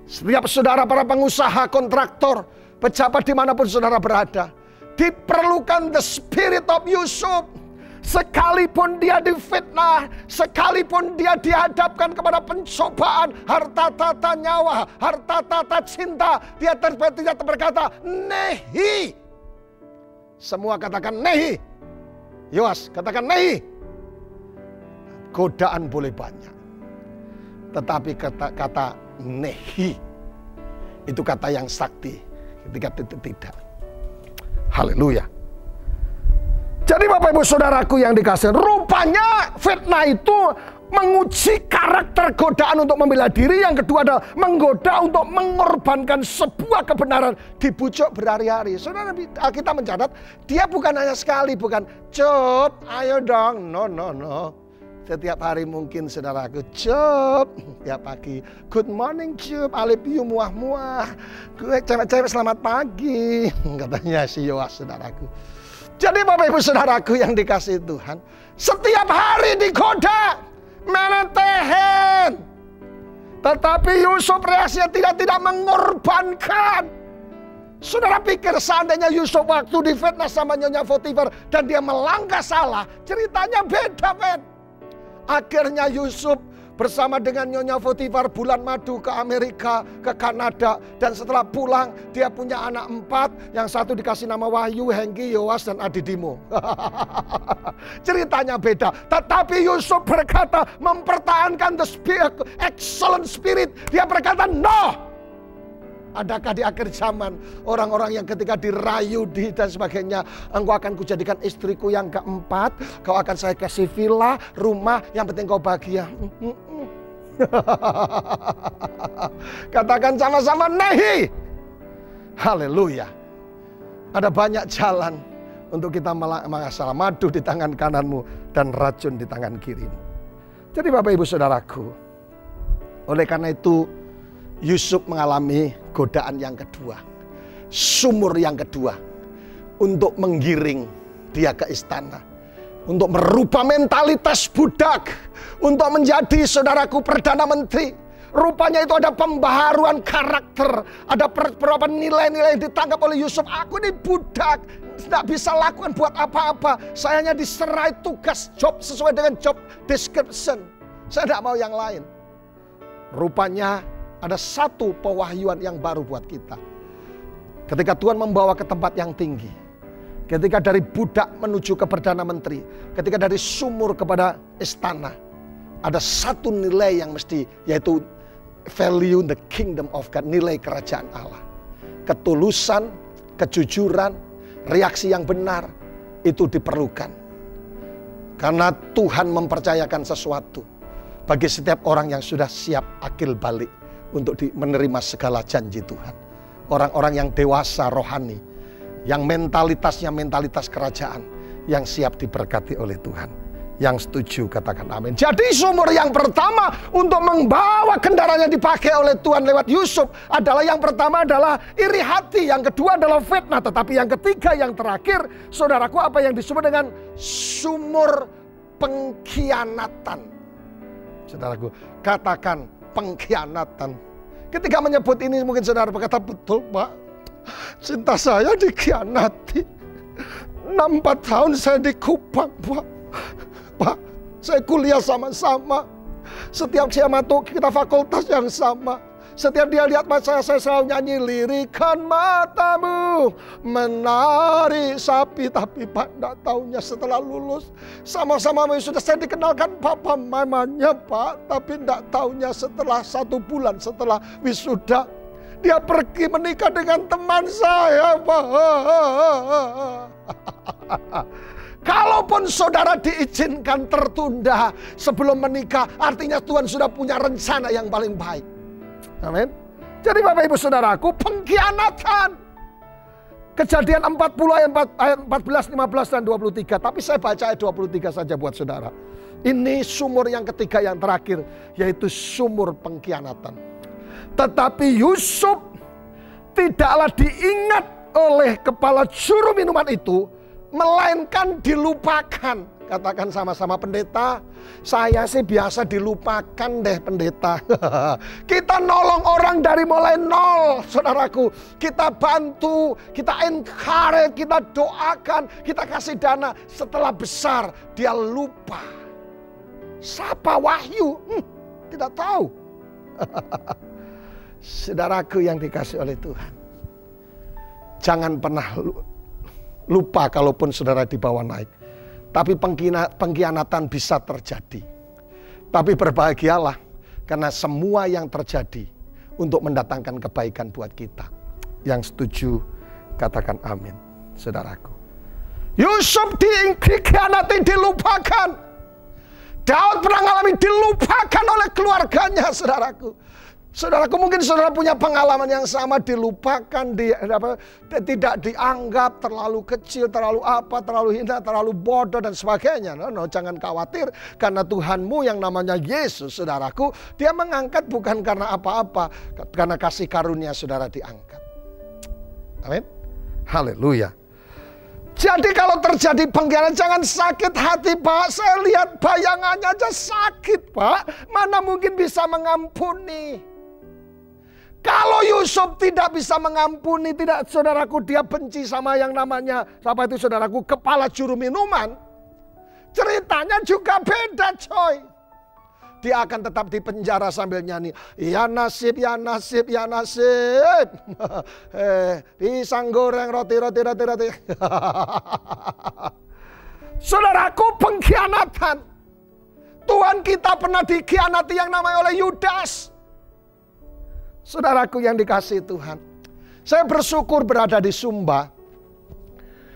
setiap saudara para pengusaha, kontraktor, pejabat dimanapun saudara berada, diperlukan the spirit of Yusuf. Sekalipun dia difitnah, sekalipun dia dihadapkan kepada pencobaan, harta tata nyawa, harta tata cinta, dia tidak berkata nehi. Semua katakan nehi. Yoas katakan nehi. Godaan boleh banyak, tetapi kata nehi itu kata yang sakti ketika tidak. Haleluya. Jadi Bapak Ibu Saudaraku yang dikasihi, rupanya fitnah itu menguji karakter godaan untuk membela diri. Yang kedua adalah menggoda untuk mengorbankan sebuah kebenaran, dibujuk berhari-hari. Saudara, kita mencatat dia bukan hanya sekali, bukan Job, ayo dong, no. Setiap hari mungkin saudaraku, Job, tiap pagi, good morning Job, I love you, muah-muah, gue cewek-cewek selamat pagi, katanya si Yoas saudaraku. Jadi Bapak Ibu Saudaraku yang dikasihi Tuhan, setiap hari digoda, menentehen. Tetapi Yusuf reaksinya tidak mengorbankan. Saudara pikir seandainya Yusuf waktu difitnah sama Nyonya Potifar dan dia melangkah salah, ceritanya beda, men. Akhirnya Yusuf bersama dengan Nyonya Potifar bulan madu ke Amerika, ke Kanada. Dan setelah pulang dia punya anak 4. Yang satu dikasih nama Wahyu, Hengki, Yoas, dan Adidimo. Ceritanya beda. Tetapi Yusuf berkata, mempertahankan the excellent spirit. Dia berkata, no. Adakah di akhir zaman orang-orang yang ketika dirayu dan sebagainya, engkau akan kujadikan istriku yang keempat, kau akan saya kasih villa, rumah, yang penting kau bahagia. Katakan sama-sama nehi. Haleluya. Ada banyak jalan untuk kita masalah madu di tangan kananmu dan racun di tangan kirimu. Jadi Bapak Ibu Saudaraku, oleh karena itu Yusuf mengalami godaan yang kedua, sumur yang kedua, untuk menggiring dia ke istana, untuk merubah mentalitas budak, untuk menjadi saudaraku Perdana Menteri. Rupanya itu ada pembaharuan karakter, ada beberapa nilai-nilai yang ditangkap oleh Yusuf. Aku ini budak, tidak bisa lakukan buat apa-apa. Saya hanya diserai tugas job sesuai dengan job description. Saya tidak mau yang lain. Rupanya ada satu pewahyuan yang baru buat kita. Ketika Tuhan membawa ke tempat yang tinggi. Ketika dari budak menuju ke Perdana Menteri. Ketika dari sumur kepada istana. Ada satu nilai yang mesti, yaitu value the kingdom of God. Nilai kerajaan Allah. Ketulusan, kejujuran, reaksi yang benar. Itu diperlukan. Karena Tuhan mempercayakan sesuatu. Bagi setiap orang yang sudah siap akil balik. Untuk menerima segala janji Tuhan. Orang-orang yang dewasa rohani. Yang mentalitasnya mentalitas kerajaan. Yang siap diberkati oleh Tuhan. Yang setuju katakan amin. Jadi sumur yang pertama untuk membawa kendaraan yang dipakai oleh Tuhan lewat Yusuf adalah yang pertama adalah iri hati. Yang kedua adalah fitnah. Tetapi yang ketiga, yang terakhir, saudaraku, apa yang disebut dengan sumur pengkhianatan. Saudaraku, katakan pengkhianatan. Ketika menyebut ini mungkin saudara berkata, betul Pak, cinta saya dikhianati. 4 tahun saya di Kupang Pak. Pak, saya kuliah sama-sama. Setiap saya masuk kita fakultas yang sama. Setiap dia lihat saya selalu nyanyi, lirikan matamu menari sapi. Tapi Pak, tidak tahunya setelah lulus sama-sama sudah saya dikenalkan papa mamanya Pak. Tapi tidak tahunya setelah 1 bulan setelah wisuda dia pergi menikah dengan teman saya Pak. Kalaupun saudara diizinkan tertunda sebelum menikah, artinya Tuhan sudah punya rencana yang paling baik. Amin. Jadi Bapak Ibu Saudaraku, pengkhianatan. Kejadian 40 ayat 14, 15 dan 23. Tapi saya baca ayat 23 saja buat saudara. Ini sumur yang ketiga yang terakhir, yaitu sumur pengkhianatan. Tetapi Yusuf tidaklah diingat oleh kepala juru minuman itu, melainkan dilupakan. Katakan sama-sama, pendeta, saya sih biasa dilupakan deh pendeta. Kita nolong orang dari mulai nol, saudaraku. Kita bantu, kita encourage, kita doakan, kita kasih dana. Setelah besar, dia lupa. Siapa Wahyu? Tidak tahu. Saudaraku yang dikasih oleh Tuhan. Jangan pernah lupa kalaupun saudara dibawa naik. Tapi pengkhianatan bisa terjadi. Tapi berbahagialah karena semua yang terjadi untuk mendatangkan kebaikan buat kita. Yang setuju katakan amin, saudaraku. Yusuf dikhianati, dilupakan. Daud pernah mengalami dilupakan oleh keluarganya, saudaraku. Saudaraku, mungkin saudara punya pengalaman yang sama, dilupakan, tidak dianggap, terlalu kecil, terlalu hina, terlalu bodoh dan sebagainya. Jangan khawatir, karena Tuhanmu yang namanya Yesus, saudaraku, dia mengangkat bukan karena apa-apa, karena kasih karunia saudara diangkat. Amin. Haleluya. Jadi kalau terjadi pengkhianatan, jangan sakit hati, Pak. Saya lihat bayangannya aja sakit, Pak. Mana mungkin bisa mengampuni. Kalau Yusuf tidak bisa mengampuni, tidak, saudaraku, dia benci sama yang namanya, apa itu saudaraku, kepala juru minuman. Ceritanya juga beda, coy. Dia akan tetap di penjara sambil nyanyi, ya nasib, ya nasib, ya nasib. Pisang goreng, roti. Saudaraku, pengkhianatan. Tuhan kita pernah dikhianati yang namanya oleh Yudas. Saudaraku yang dikasihi Tuhan, saya bersyukur berada di Sumba.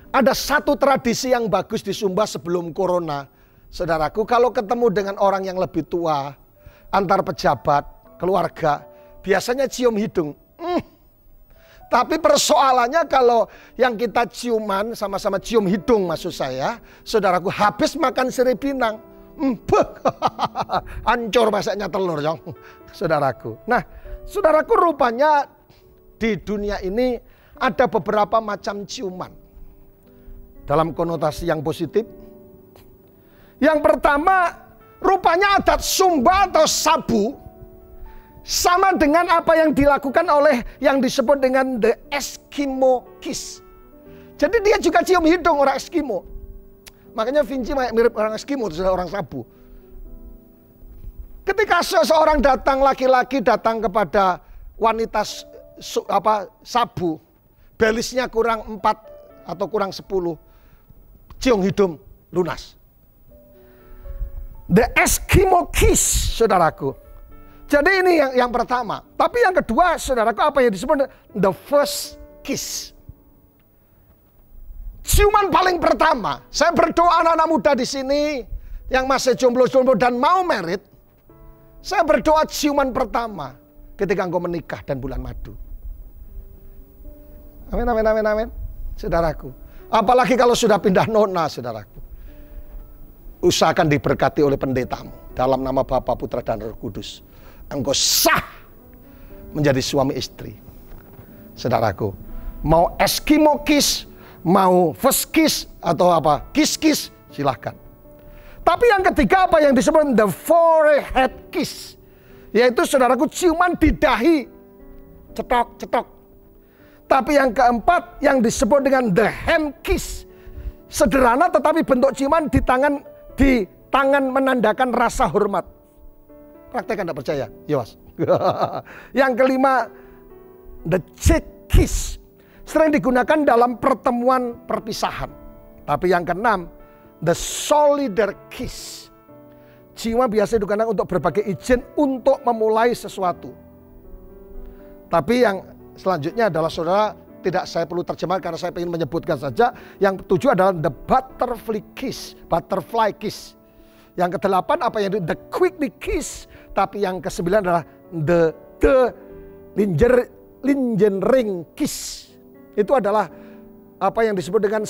Ada satu tradisi yang bagus di Sumba sebelum corona. Saudaraku, kalau ketemu dengan orang yang lebih tua, antar pejabat, keluarga, biasanya cium hidung. Tapi persoalannya kalau yang kita ciuman, sama-sama cium hidung maksud saya, saudaraku, habis makan sirip pinang. Hancur masaknya telur, Jong. Saudaraku. Nah, saudaraku, rupanya di dunia ini ada beberapa macam ciuman. Dalam konotasi yang positif. Yang pertama, rupanya adat Sumba atau sabu. Sama dengan apa yang dilakukan oleh yang disebut dengan the Eskimo kiss. Jadi dia juga cium hidung orang Eskimo. Makanya Vinci mirip orang Eskimo, itu orang sabu. Ketika seseorang datang, laki-laki datang kepada wanita sabu, belisnya kurang 4 atau kurang 10, cium hidung lunas. The Eskimo kiss, saudaraku. Jadi ini yang pertama. Tapi yang kedua, saudaraku, apa yang disebut the first kiss. Ciuman paling pertama. Saya berdoa anak-anak muda di sini yang masih jomblo-jomblo dan mau merit. Saya berdoa ciuman pertama ketika engkau menikah dan bulan madu. Amin, amin, amin, amin. Saudaraku. Apalagi kalau sudah pindah nona, saudaraku. Usahakan diberkati oleh pendetamu. Dalam nama Bapa, Putra, dan Roh Kudus. Engkau sah menjadi suami istri. Saudaraku. Mau Eskimo kiss, mau first kiss, atau apa, kiss-kiss, silahkan. Tapi yang ketiga apa yang disebut the forehead kiss. Yaitu saudaraku ciuman di dahi. Cetok. Tapi yang keempat yang disebut dengan the hand kiss. Sederhana tetapi bentuk ciuman di tangan menandakan rasa hormat. Praktekkan, tidak percaya? Yos. Yang kelima, the cheek kiss. Sering digunakan dalam pertemuan perpisahan. Tapi yang keenam, the solidar kiss. Ciuman biasa digunakan untuk berbagai izin untuk memulai sesuatu. Tapi yang selanjutnya adalah saudara, tidak saya perlu terjemah karena saya ingin menyebutkan saja. Yang ketujuh adalah the butterfly kiss. Butterfly kiss. Yang kedelapan apa yang the quickly kiss. Tapi yang kesembilan adalah the lingering kiss. Itu adalah apa yang disebut dengan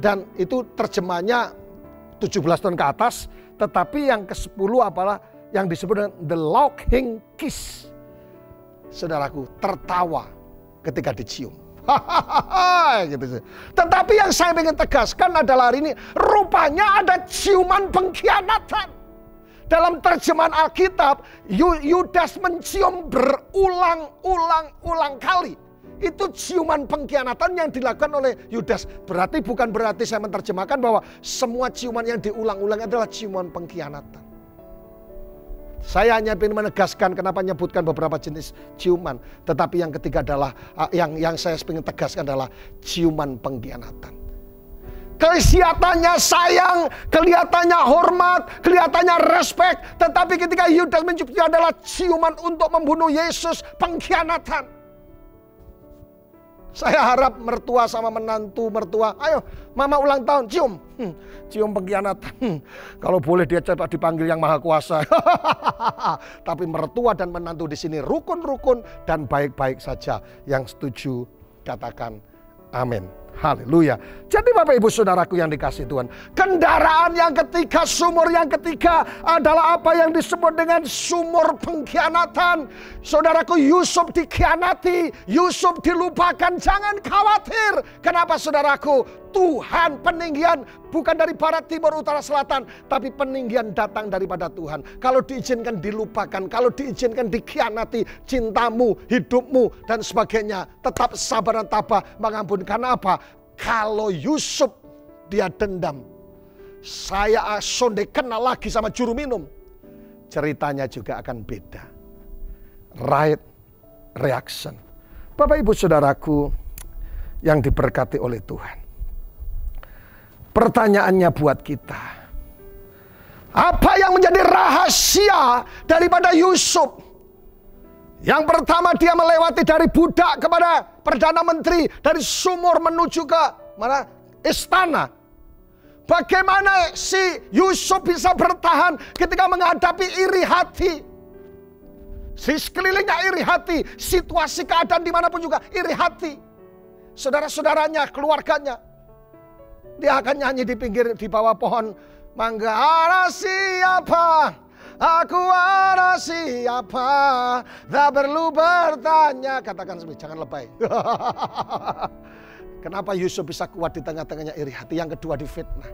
dan itu terjemahnya 17 tahun ke atas. Tetapi yang ke-10 apalah yang disebut dengan the laughing kiss. Saudaraku, tertawa ketika dicium. Gitu. Tetapi yang saya ingin tegaskan adalah hari ini, rupanya ada ciuman pengkhianatan. Dalam terjemahan Alkitab, Yudas mencium berulang-ulang kali. Itu ciuman pengkhianatan yang dilakukan oleh Yudas. Bukan berarti saya menerjemahkan bahwa semua ciuman yang diulang-ulang adalah ciuman pengkhianatan. Saya hanya ingin menegaskan kenapa menyebutkan beberapa jenis ciuman. Tetapi yang ketiga adalah, yang saya ingin tegaskan adalah ciuman pengkhianatan. Kelihatannya sayang, kelihatannya hormat, kelihatannya respek. Tetapi ketika Yudas mencium adalah ciuman untuk membunuh Yesus, pengkhianatan. Saya harap mertua sama menantu mertua, ayo mama ulang tahun, cium. Cium pengkhianatan. Kalau boleh dia cepat dipanggil yang maha kuasa. Tapi mertua dan menantu di sini rukun-rukun dan baik-baik saja. Yang setuju katakan amin. Haleluya. Jadi Bapak Ibu Saudaraku yang dikasihi Tuhan, kendaraan yang ketiga, sumur yang ketiga adalah apa yang disebut dengan sumur pengkhianatan. Saudaraku, Yusuf dikhianati, Yusuf dilupakan. Jangan khawatir. Kenapa saudaraku? Tuhan, peninggian bukan dari barat, timur, utara, selatan, tapi peninggian datang daripada Tuhan. Kalau diizinkan dilupakan, kalau diizinkan dikhianati, cintamu, hidupmu dan sebagainya, tetap sabar dan tabah mengampuni. Karena apa? Kalau Yusuf dia dendam, saya sonde kenal lagi sama juru minum, ceritanya juga akan beda. Right reaction. Bapak Ibu Saudaraku yang diberkati oleh Tuhan. Pertanyaannya buat kita, apa yang menjadi rahasia daripada Yusuf? Yang pertama, dia melewati dari budak kepada Perdana Menteri, dari sumur menuju ke mana? Istana. Bagaimana si Yusuf bisa bertahan ketika menghadapi iri hati? Si sekelilingnya iri hati, situasi keadaan dimanapun juga iri hati. Saudara-saudaranya, keluarganya. Dia akan nyanyi di pinggir, di bawah pohon mangga. Ada siapa? Aku ada siapa? Tak perlu bertanya. Katakan sendiri, jangan lebay. Kenapa Yusuf bisa kuat di tengah-tengahnya iri hati? Yang kedua, difitnah.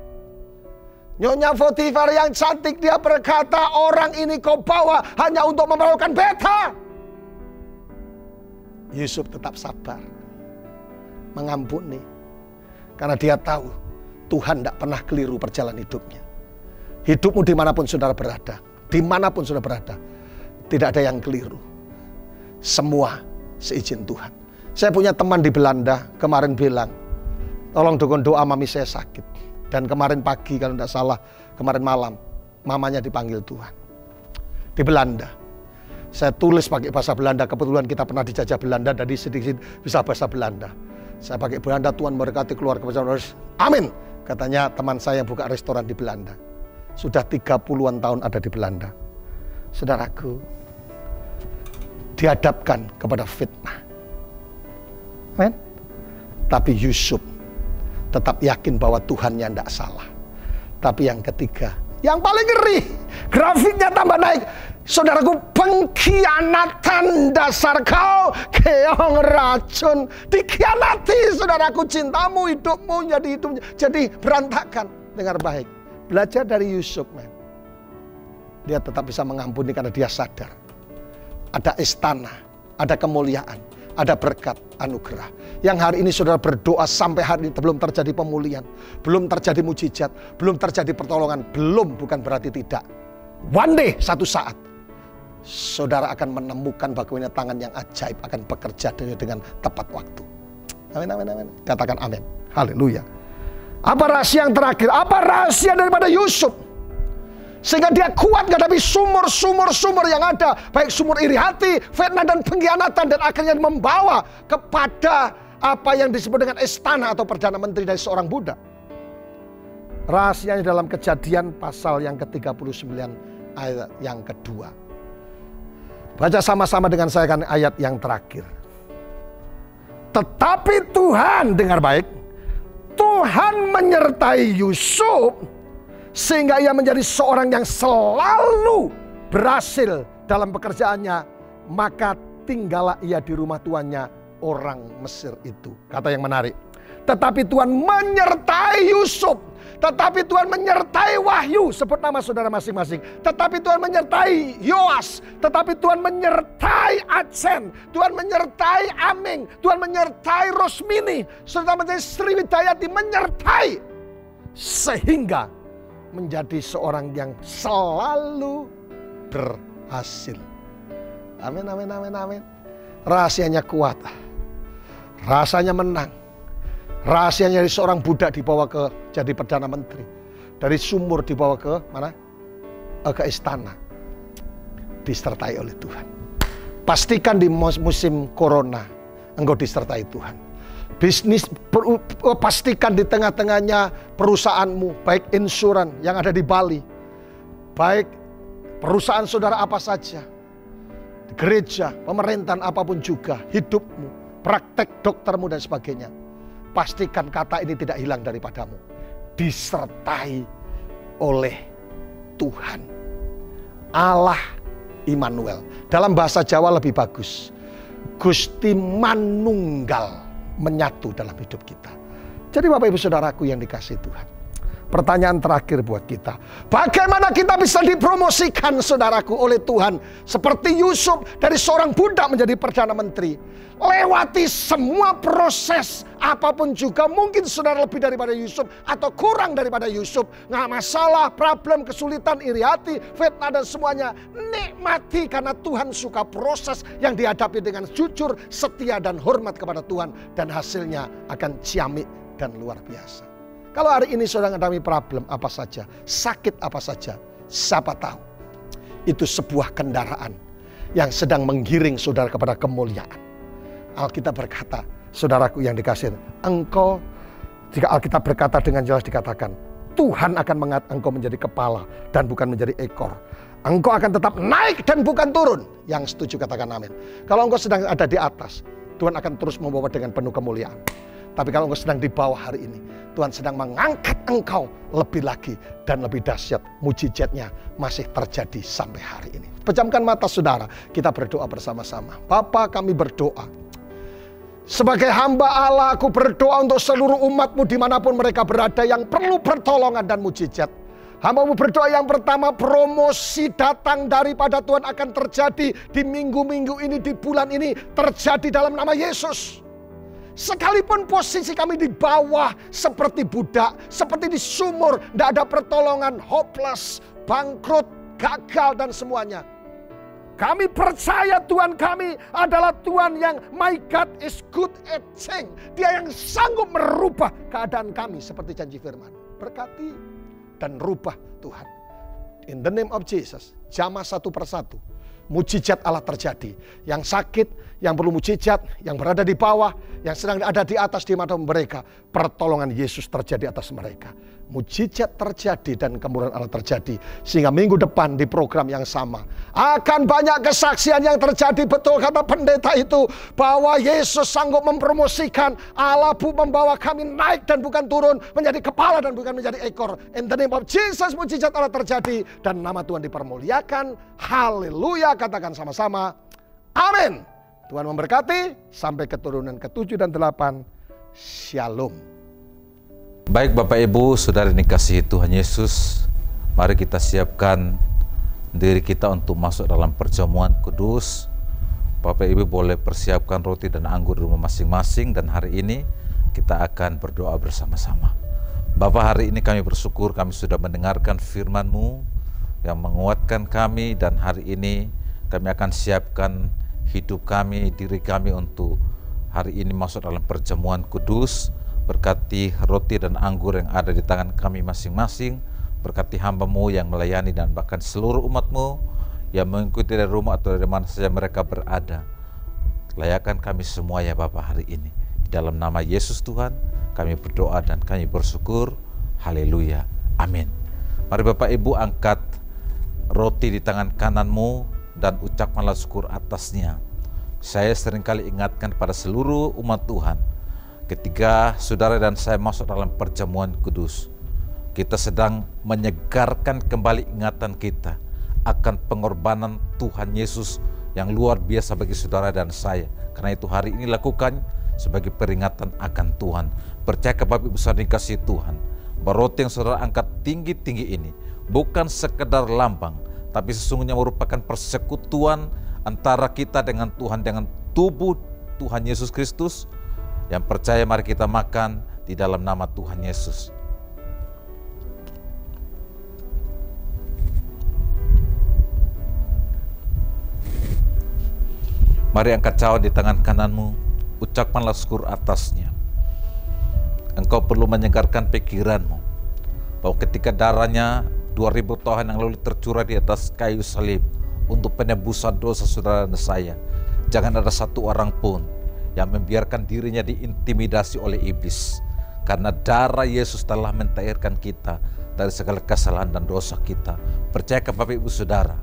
Nyonya Potifar yang cantik, dia berkata, orang ini kau bawa hanya untuk memperolehkan beta. Yusuf tetap sabar, mengampuni, karena dia tahu Tuhan tidak pernah keliru perjalanan hidupnya. Hidupmu dimanapun saudara berada, dimanapun saudara berada, tidak ada yang keliru. Semua seizin Tuhan. Saya punya teman di Belanda kemarin bilang, tolong dukung doa, mami saya sakit. Dan kemarin pagi kalau tidak salah, kemarin malam, mamanya dipanggil Tuhan. Di Belanda. Saya tulis pakai bahasa Belanda, kebetulan kita pernah dijajah Belanda, jadi sedikit bisa bahasa Belanda. Saya pakai Belanda, Tuhan memberkati keluarga besar. Amin. Katanya teman saya yang buka restoran di Belanda. Sudah 30-an tahun ada di Belanda. Saudaraku, dihadapkan kepada fitnah. Amin. Tapi Yusuf tetap yakin bahwa Tuhannya tidak salah. Tapi yang ketiga, yang paling ngeri, grafiknya tambah naik. Saudaraku, pengkhianatan dasar kau, keong racun, dikhianati saudaraku, cintamu, hidupmu jadi berantakan. Dengar baik, belajar dari Yusuf, man. Dia tetap bisa mengampuni karena dia sadar ada istana, ada kemuliaan, ada berkat, anugerah. Yang hari ini saudara berdoa sampai hari ini belum terjadi pemulihan, belum terjadi mujizat, belum terjadi pertolongan, bukan berarti tidak. One day, satu saat, saudara akan menemukan bagaimana tangan yang ajaib akan bekerja dengan tepat waktu. Amin, amin, amin. Katakan amin. Haleluya. Apa rahasia yang terakhir? Apa rahasia daripada Yusuf? Sehingga dia kuat menghadapi sumur-sumur yang ada. Baik sumur iri hati, fitnah dan pengkhianatan. Dan akhirnya membawa kepada apa yang disebut dengan istana atau Perdana Menteri dari seorang budak. Rahasianya dalam Kejadian pasal yang ke-39 ayat yang kedua. Baca sama-sama dengan saya kan ayat yang terakhir. Tetapi Tuhan, dengar baik, Tuhan menyertai Yusuf sehingga ia menjadi seorang yang selalu berhasil dalam pekerjaannya. Maka tinggallah ia di rumah tuannya orang Mesir itu. Kata yang menarik. Tetapi Tuhan menyertai Yusuf. Tetapi Tuhan menyertai Wahyu. Sebut nama saudara masing-masing. Tetapi Tuhan menyertai Yoas. Tetapi Tuhan menyertai Adsen. Tuhan menyertai Aming. Tuhan menyertai Rosmini. Saudara menjadi Sriwidayati menyertai. Sehingga menjadi seorang yang selalu berhasil. Amin, amin, amin, amin. Rahasianya kuat. Rasanya menang. Rahasianya dari seorang budak dibawa ke jadi Perdana Menteri. Dari sumur dibawa ke mana? Ke istana. Disertai oleh Tuhan. Pastikan di musim corona engkau disertai Tuhan. Bisnis, pastikan di tengah-tengahnya perusahaanmu, baik insuran yang ada di Bali, baik perusahaan saudara apa saja, gereja, pemerintahan apapun juga, hidupmu, praktek doktermu dan sebagainya. Pastikan kata ini tidak hilang daripadamu. Disertai oleh Tuhan. Allah Immanuel. Dalam bahasa Jawa lebih bagus. Gusti Manunggal menyatu dalam hidup kita. Jadi Bapak Ibu Saudaraku yang dikasihi Tuhan. Pertanyaan terakhir buat kita. Bagaimana kita bisa dipromosikan saudaraku oleh Tuhan. Seperti Yusuf dari seorang budak menjadi Perdana Menteri. Lewati semua proses apapun juga. Mungkin saudara lebih daripada Yusuf atau kurang daripada Yusuf. Nggak masalah, problem, kesulitan, iri hati, fitnah dan semuanya. Nikmati karena Tuhan suka proses yang dihadapi dengan jujur, setia dan hormat kepada Tuhan. Dan hasilnya akan ciamik dan luar biasa. Kalau hari ini saudara mengalami problem apa saja, sakit apa saja, siapa tahu itu sebuah kendaraan yang sedang menggiring saudara kepada kemuliaan. Alkitab berkata, saudaraku yang dikasihi, engkau, jika Alkitab berkata dengan jelas dikatakan, Tuhan akan mengangkat engkau menjadi kepala dan bukan menjadi ekor. Engkau akan tetap naik dan bukan turun. Yang setuju katakan amin. Kalau engkau sedang ada di atas, Tuhan akan terus membawa dengan penuh kemuliaan. Tapi kalau engkau sedang di bawah hari ini, Tuhan sedang mengangkat engkau lebih lagi dan lebih dahsyat. Mujizatnya masih terjadi sampai hari ini. Pejamkan mata saudara, kita berdoa bersama-sama. Bapa, kami berdoa. Sebagai hamba Allah, aku berdoa untuk seluruh umatmu dimanapun mereka berada yang perlu pertolongan dan mujizat. Hamba-Mu berdoa yang pertama, promosi datang daripada Tuhan akan terjadi di minggu-minggu ini, di bulan ini, terjadi dalam nama Yesus. Sekalipun posisi kami di bawah seperti budak, seperti di sumur, tidak ada pertolongan, hopeless, bangkrut, gagal dan semuanya. Kami percaya Tuhan kami adalah Tuhan yang my God is good at change. Dia yang sanggup merubah keadaan kami seperti janji firman. Berkati dan rubah Tuhan. In the name of Jesus, jamah satu persatu. Mujizat Allah terjadi. Yang sakit, yang perlu mujizat, yang berada di bawah, yang sedang ada di atas di mata mereka. Pertolongan Yesus terjadi atas mereka. Mujizat terjadi dan kemurahan Allah terjadi. Sehingga minggu depan di program yang sama. Akan banyak kesaksian yang terjadi. Betul kata pendeta itu. Bahwa Yesus sanggup mempromosikan. Allah membawa kami naik dan bukan turun. Menjadi kepala dan bukan menjadi ekor. In the name of Jesus, mujizat Allah terjadi. Dan nama Tuhan dipermuliakan. Haleluya. Katakan sama-sama. Amin. Tuhan memberkati. Sampai keturunan ke-7 dan 8. Shalom. Baik Bapak Ibu, saudara dikasihi Tuhan Yesus, mari kita siapkan diri kita untuk masuk dalam perjamuan kudus. Bapak Ibu boleh persiapkan roti dan anggur di rumah masing-masing, dan hari ini kita akan berdoa bersama-sama. Bapa, hari ini kami bersyukur kami sudah mendengarkan firman-Mu yang menguatkan kami, dan hari ini kami akan siapkan hidup kami, diri kami untuk hari ini masuk dalam perjamuan kudus. Berkati roti dan anggur yang ada di tangan kami masing-masing. Berkati hamba-Mu yang melayani dan bahkan seluruh umat-Mu yang mengikuti dari rumah atau dari mana saja mereka berada. Layakan kami semua ya Bapa hari ini. Di dalam nama Yesus Tuhan kami berdoa dan kami bersyukur. Haleluya. Amin. Mari Bapak Ibu angkat roti di tangan kananmu dan ucapkanlah syukur atasnya. Saya seringkali ingatkan pada seluruh umat Tuhan, ketika saudara dan saya masuk dalam perjamuan kudus, kita sedang menyegarkan kembali ingatan kita akan pengorbanan Tuhan Yesus yang luar biasa bagi saudara dan saya. Karena itu hari ini lakukan sebagai peringatan akan Tuhan. Percaya Bapak Ibu saudara dikasihi Tuhan, bahwa roti yang saudara angkat tinggi-tinggi ini bukan sekedar lambang, tapi sesungguhnya merupakan persekutuan antara kita dengan Tuhan, dengan tubuh Tuhan Yesus Kristus. Yang percaya mari kita makan di dalam nama Tuhan Yesus. Mari angkat cawan di tangan kananmu, ucapkanlah syukur atasnya. Engkau perlu menyegarkan pikiranmu, bahwa ketika darahnya 2000 tahun yang lalu tercurah di atas kayu salib untuk penebusan dosa saudara dan saya, jangan ada satu orang pun yang membiarkan dirinya diintimidasi oleh iblis. Karena darah Yesus telah mentahirkan kita dari segala kesalahan dan dosa kita. Percaya Bapak Ibu Saudara,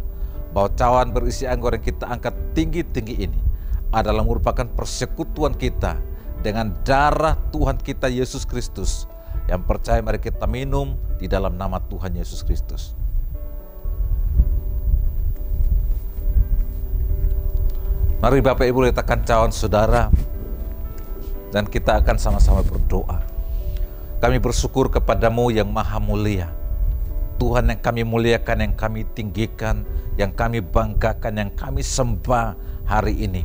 bahwa cawan berisi anggur yang kita angkat tinggi-tinggi ini adalah merupakan persekutuan kita dengan darah Tuhan kita Yesus Kristus. Yang percaya mari kita minum di dalam nama Tuhan Yesus Kristus. Mari Bapak Ibu letakkan cawan saudara, dan kita akan sama-sama berdoa. Kami bersyukur kepadamu yang maha mulia, Tuhan yang kami muliakan, yang kami tinggikan, yang kami banggakan, yang kami sembah hari ini.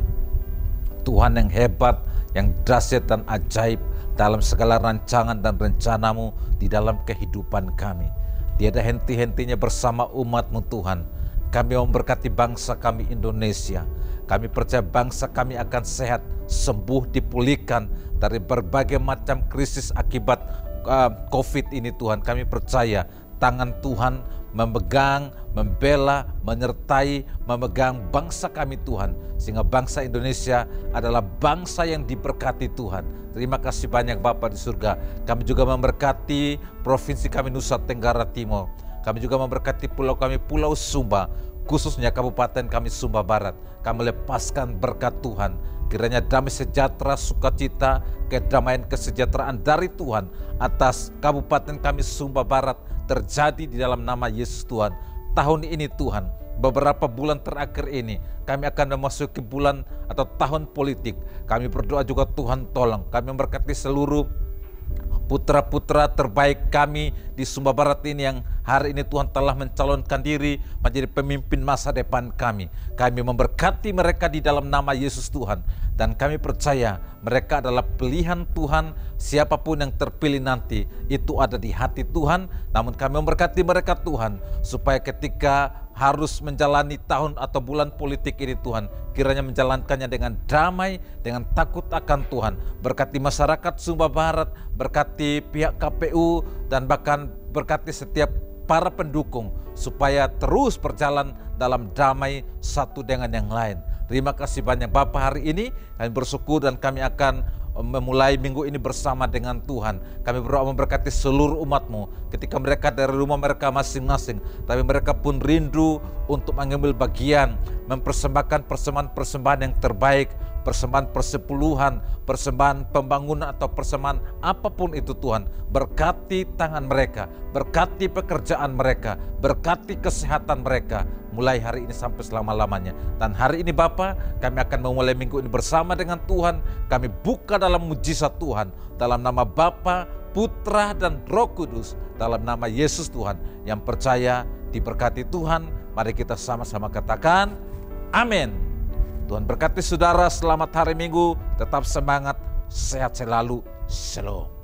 Tuhan yang hebat, yang dahsyat dan ajaib dalam segala rancangan dan rencanamu di dalam kehidupan kami. Tiada henti-hentinya bersama umat-Mu Tuhan. Kami memberkati bangsa kami Indonesia. Kami percaya bangsa kami akan sehat, sembuh, dipulihkan dari berbagai macam krisis akibat COVID ini Tuhan. Kami percaya tangan Tuhan memegang, membela, menyertai, memegang bangsa kami Tuhan. Sehingga bangsa Indonesia adalah bangsa yang diberkati Tuhan. Terima kasih banyak Bapa di surga. Kami juga memberkati provinsi kami Nusa Tenggara Timur. Kami juga memberkati pulau kami Pulau Sumba, khususnya kabupaten kami Sumba Barat. Kami lepaskan berkat Tuhan. Kiranya damai sejahtera, sukacita, kedamaian, kesejahteraan dari Tuhan atas kabupaten kami Sumba Barat terjadi di dalam nama Yesus Tuhan. Tahun ini Tuhan, beberapa bulan terakhir ini kami akan memasuki bulan atau tahun politik. Kami berdoa juga Tuhan tolong kami memberkati seluruh putra-putra terbaik kami di Sumba Barat ini yang hari ini Tuhan telah mencalonkan diri menjadi pemimpin masa depan kami. Kami memberkati mereka di dalam nama Yesus Tuhan. Dan kami percaya mereka adalah pilihan Tuhan. Siapapun yang terpilih nanti itu ada di hati Tuhan. Namun kami memberkati mereka Tuhan, supaya ketika harus menjalani tahun atau bulan politik ini Tuhan, kiranya menjalankannya dengan damai, dengan takut akan Tuhan. Berkati masyarakat Sumba Barat, berkati pihak KPU, dan bahkan berkati setiap para pendukung supaya terus berjalan dalam damai satu dengan yang lain. Terima kasih banyak Bapa, hari ini kami bersyukur dan kami akan memulai minggu ini bersama dengan Tuhan. Kami berdoa memberkati seluruh umat-Mu ketika mereka dari rumah mereka masing-masing, tapi mereka pun rindu untuk mengambil bagian, mempersembahkan persembahan-persembahan yang terbaik, persembahan persepuluhan, persembahan pembangunan atau persembahan apapun itu Tuhan. Berkati tangan mereka, berkati pekerjaan mereka, berkati kesehatan mereka mulai hari ini sampai selama-lamanya. Dan hari ini Bapa, kami akan memulai minggu ini bersama dengan Tuhan. Kami buka dalam mujizat Tuhan, dalam nama Bapa, Putra, dan Roh Kudus, dalam nama Yesus Tuhan. Yang percaya diberkati Tuhan, mari kita sama-sama katakan amin. Tuhan berkati saudara, selamat hari Minggu, tetap semangat, sehat selalu, shalom.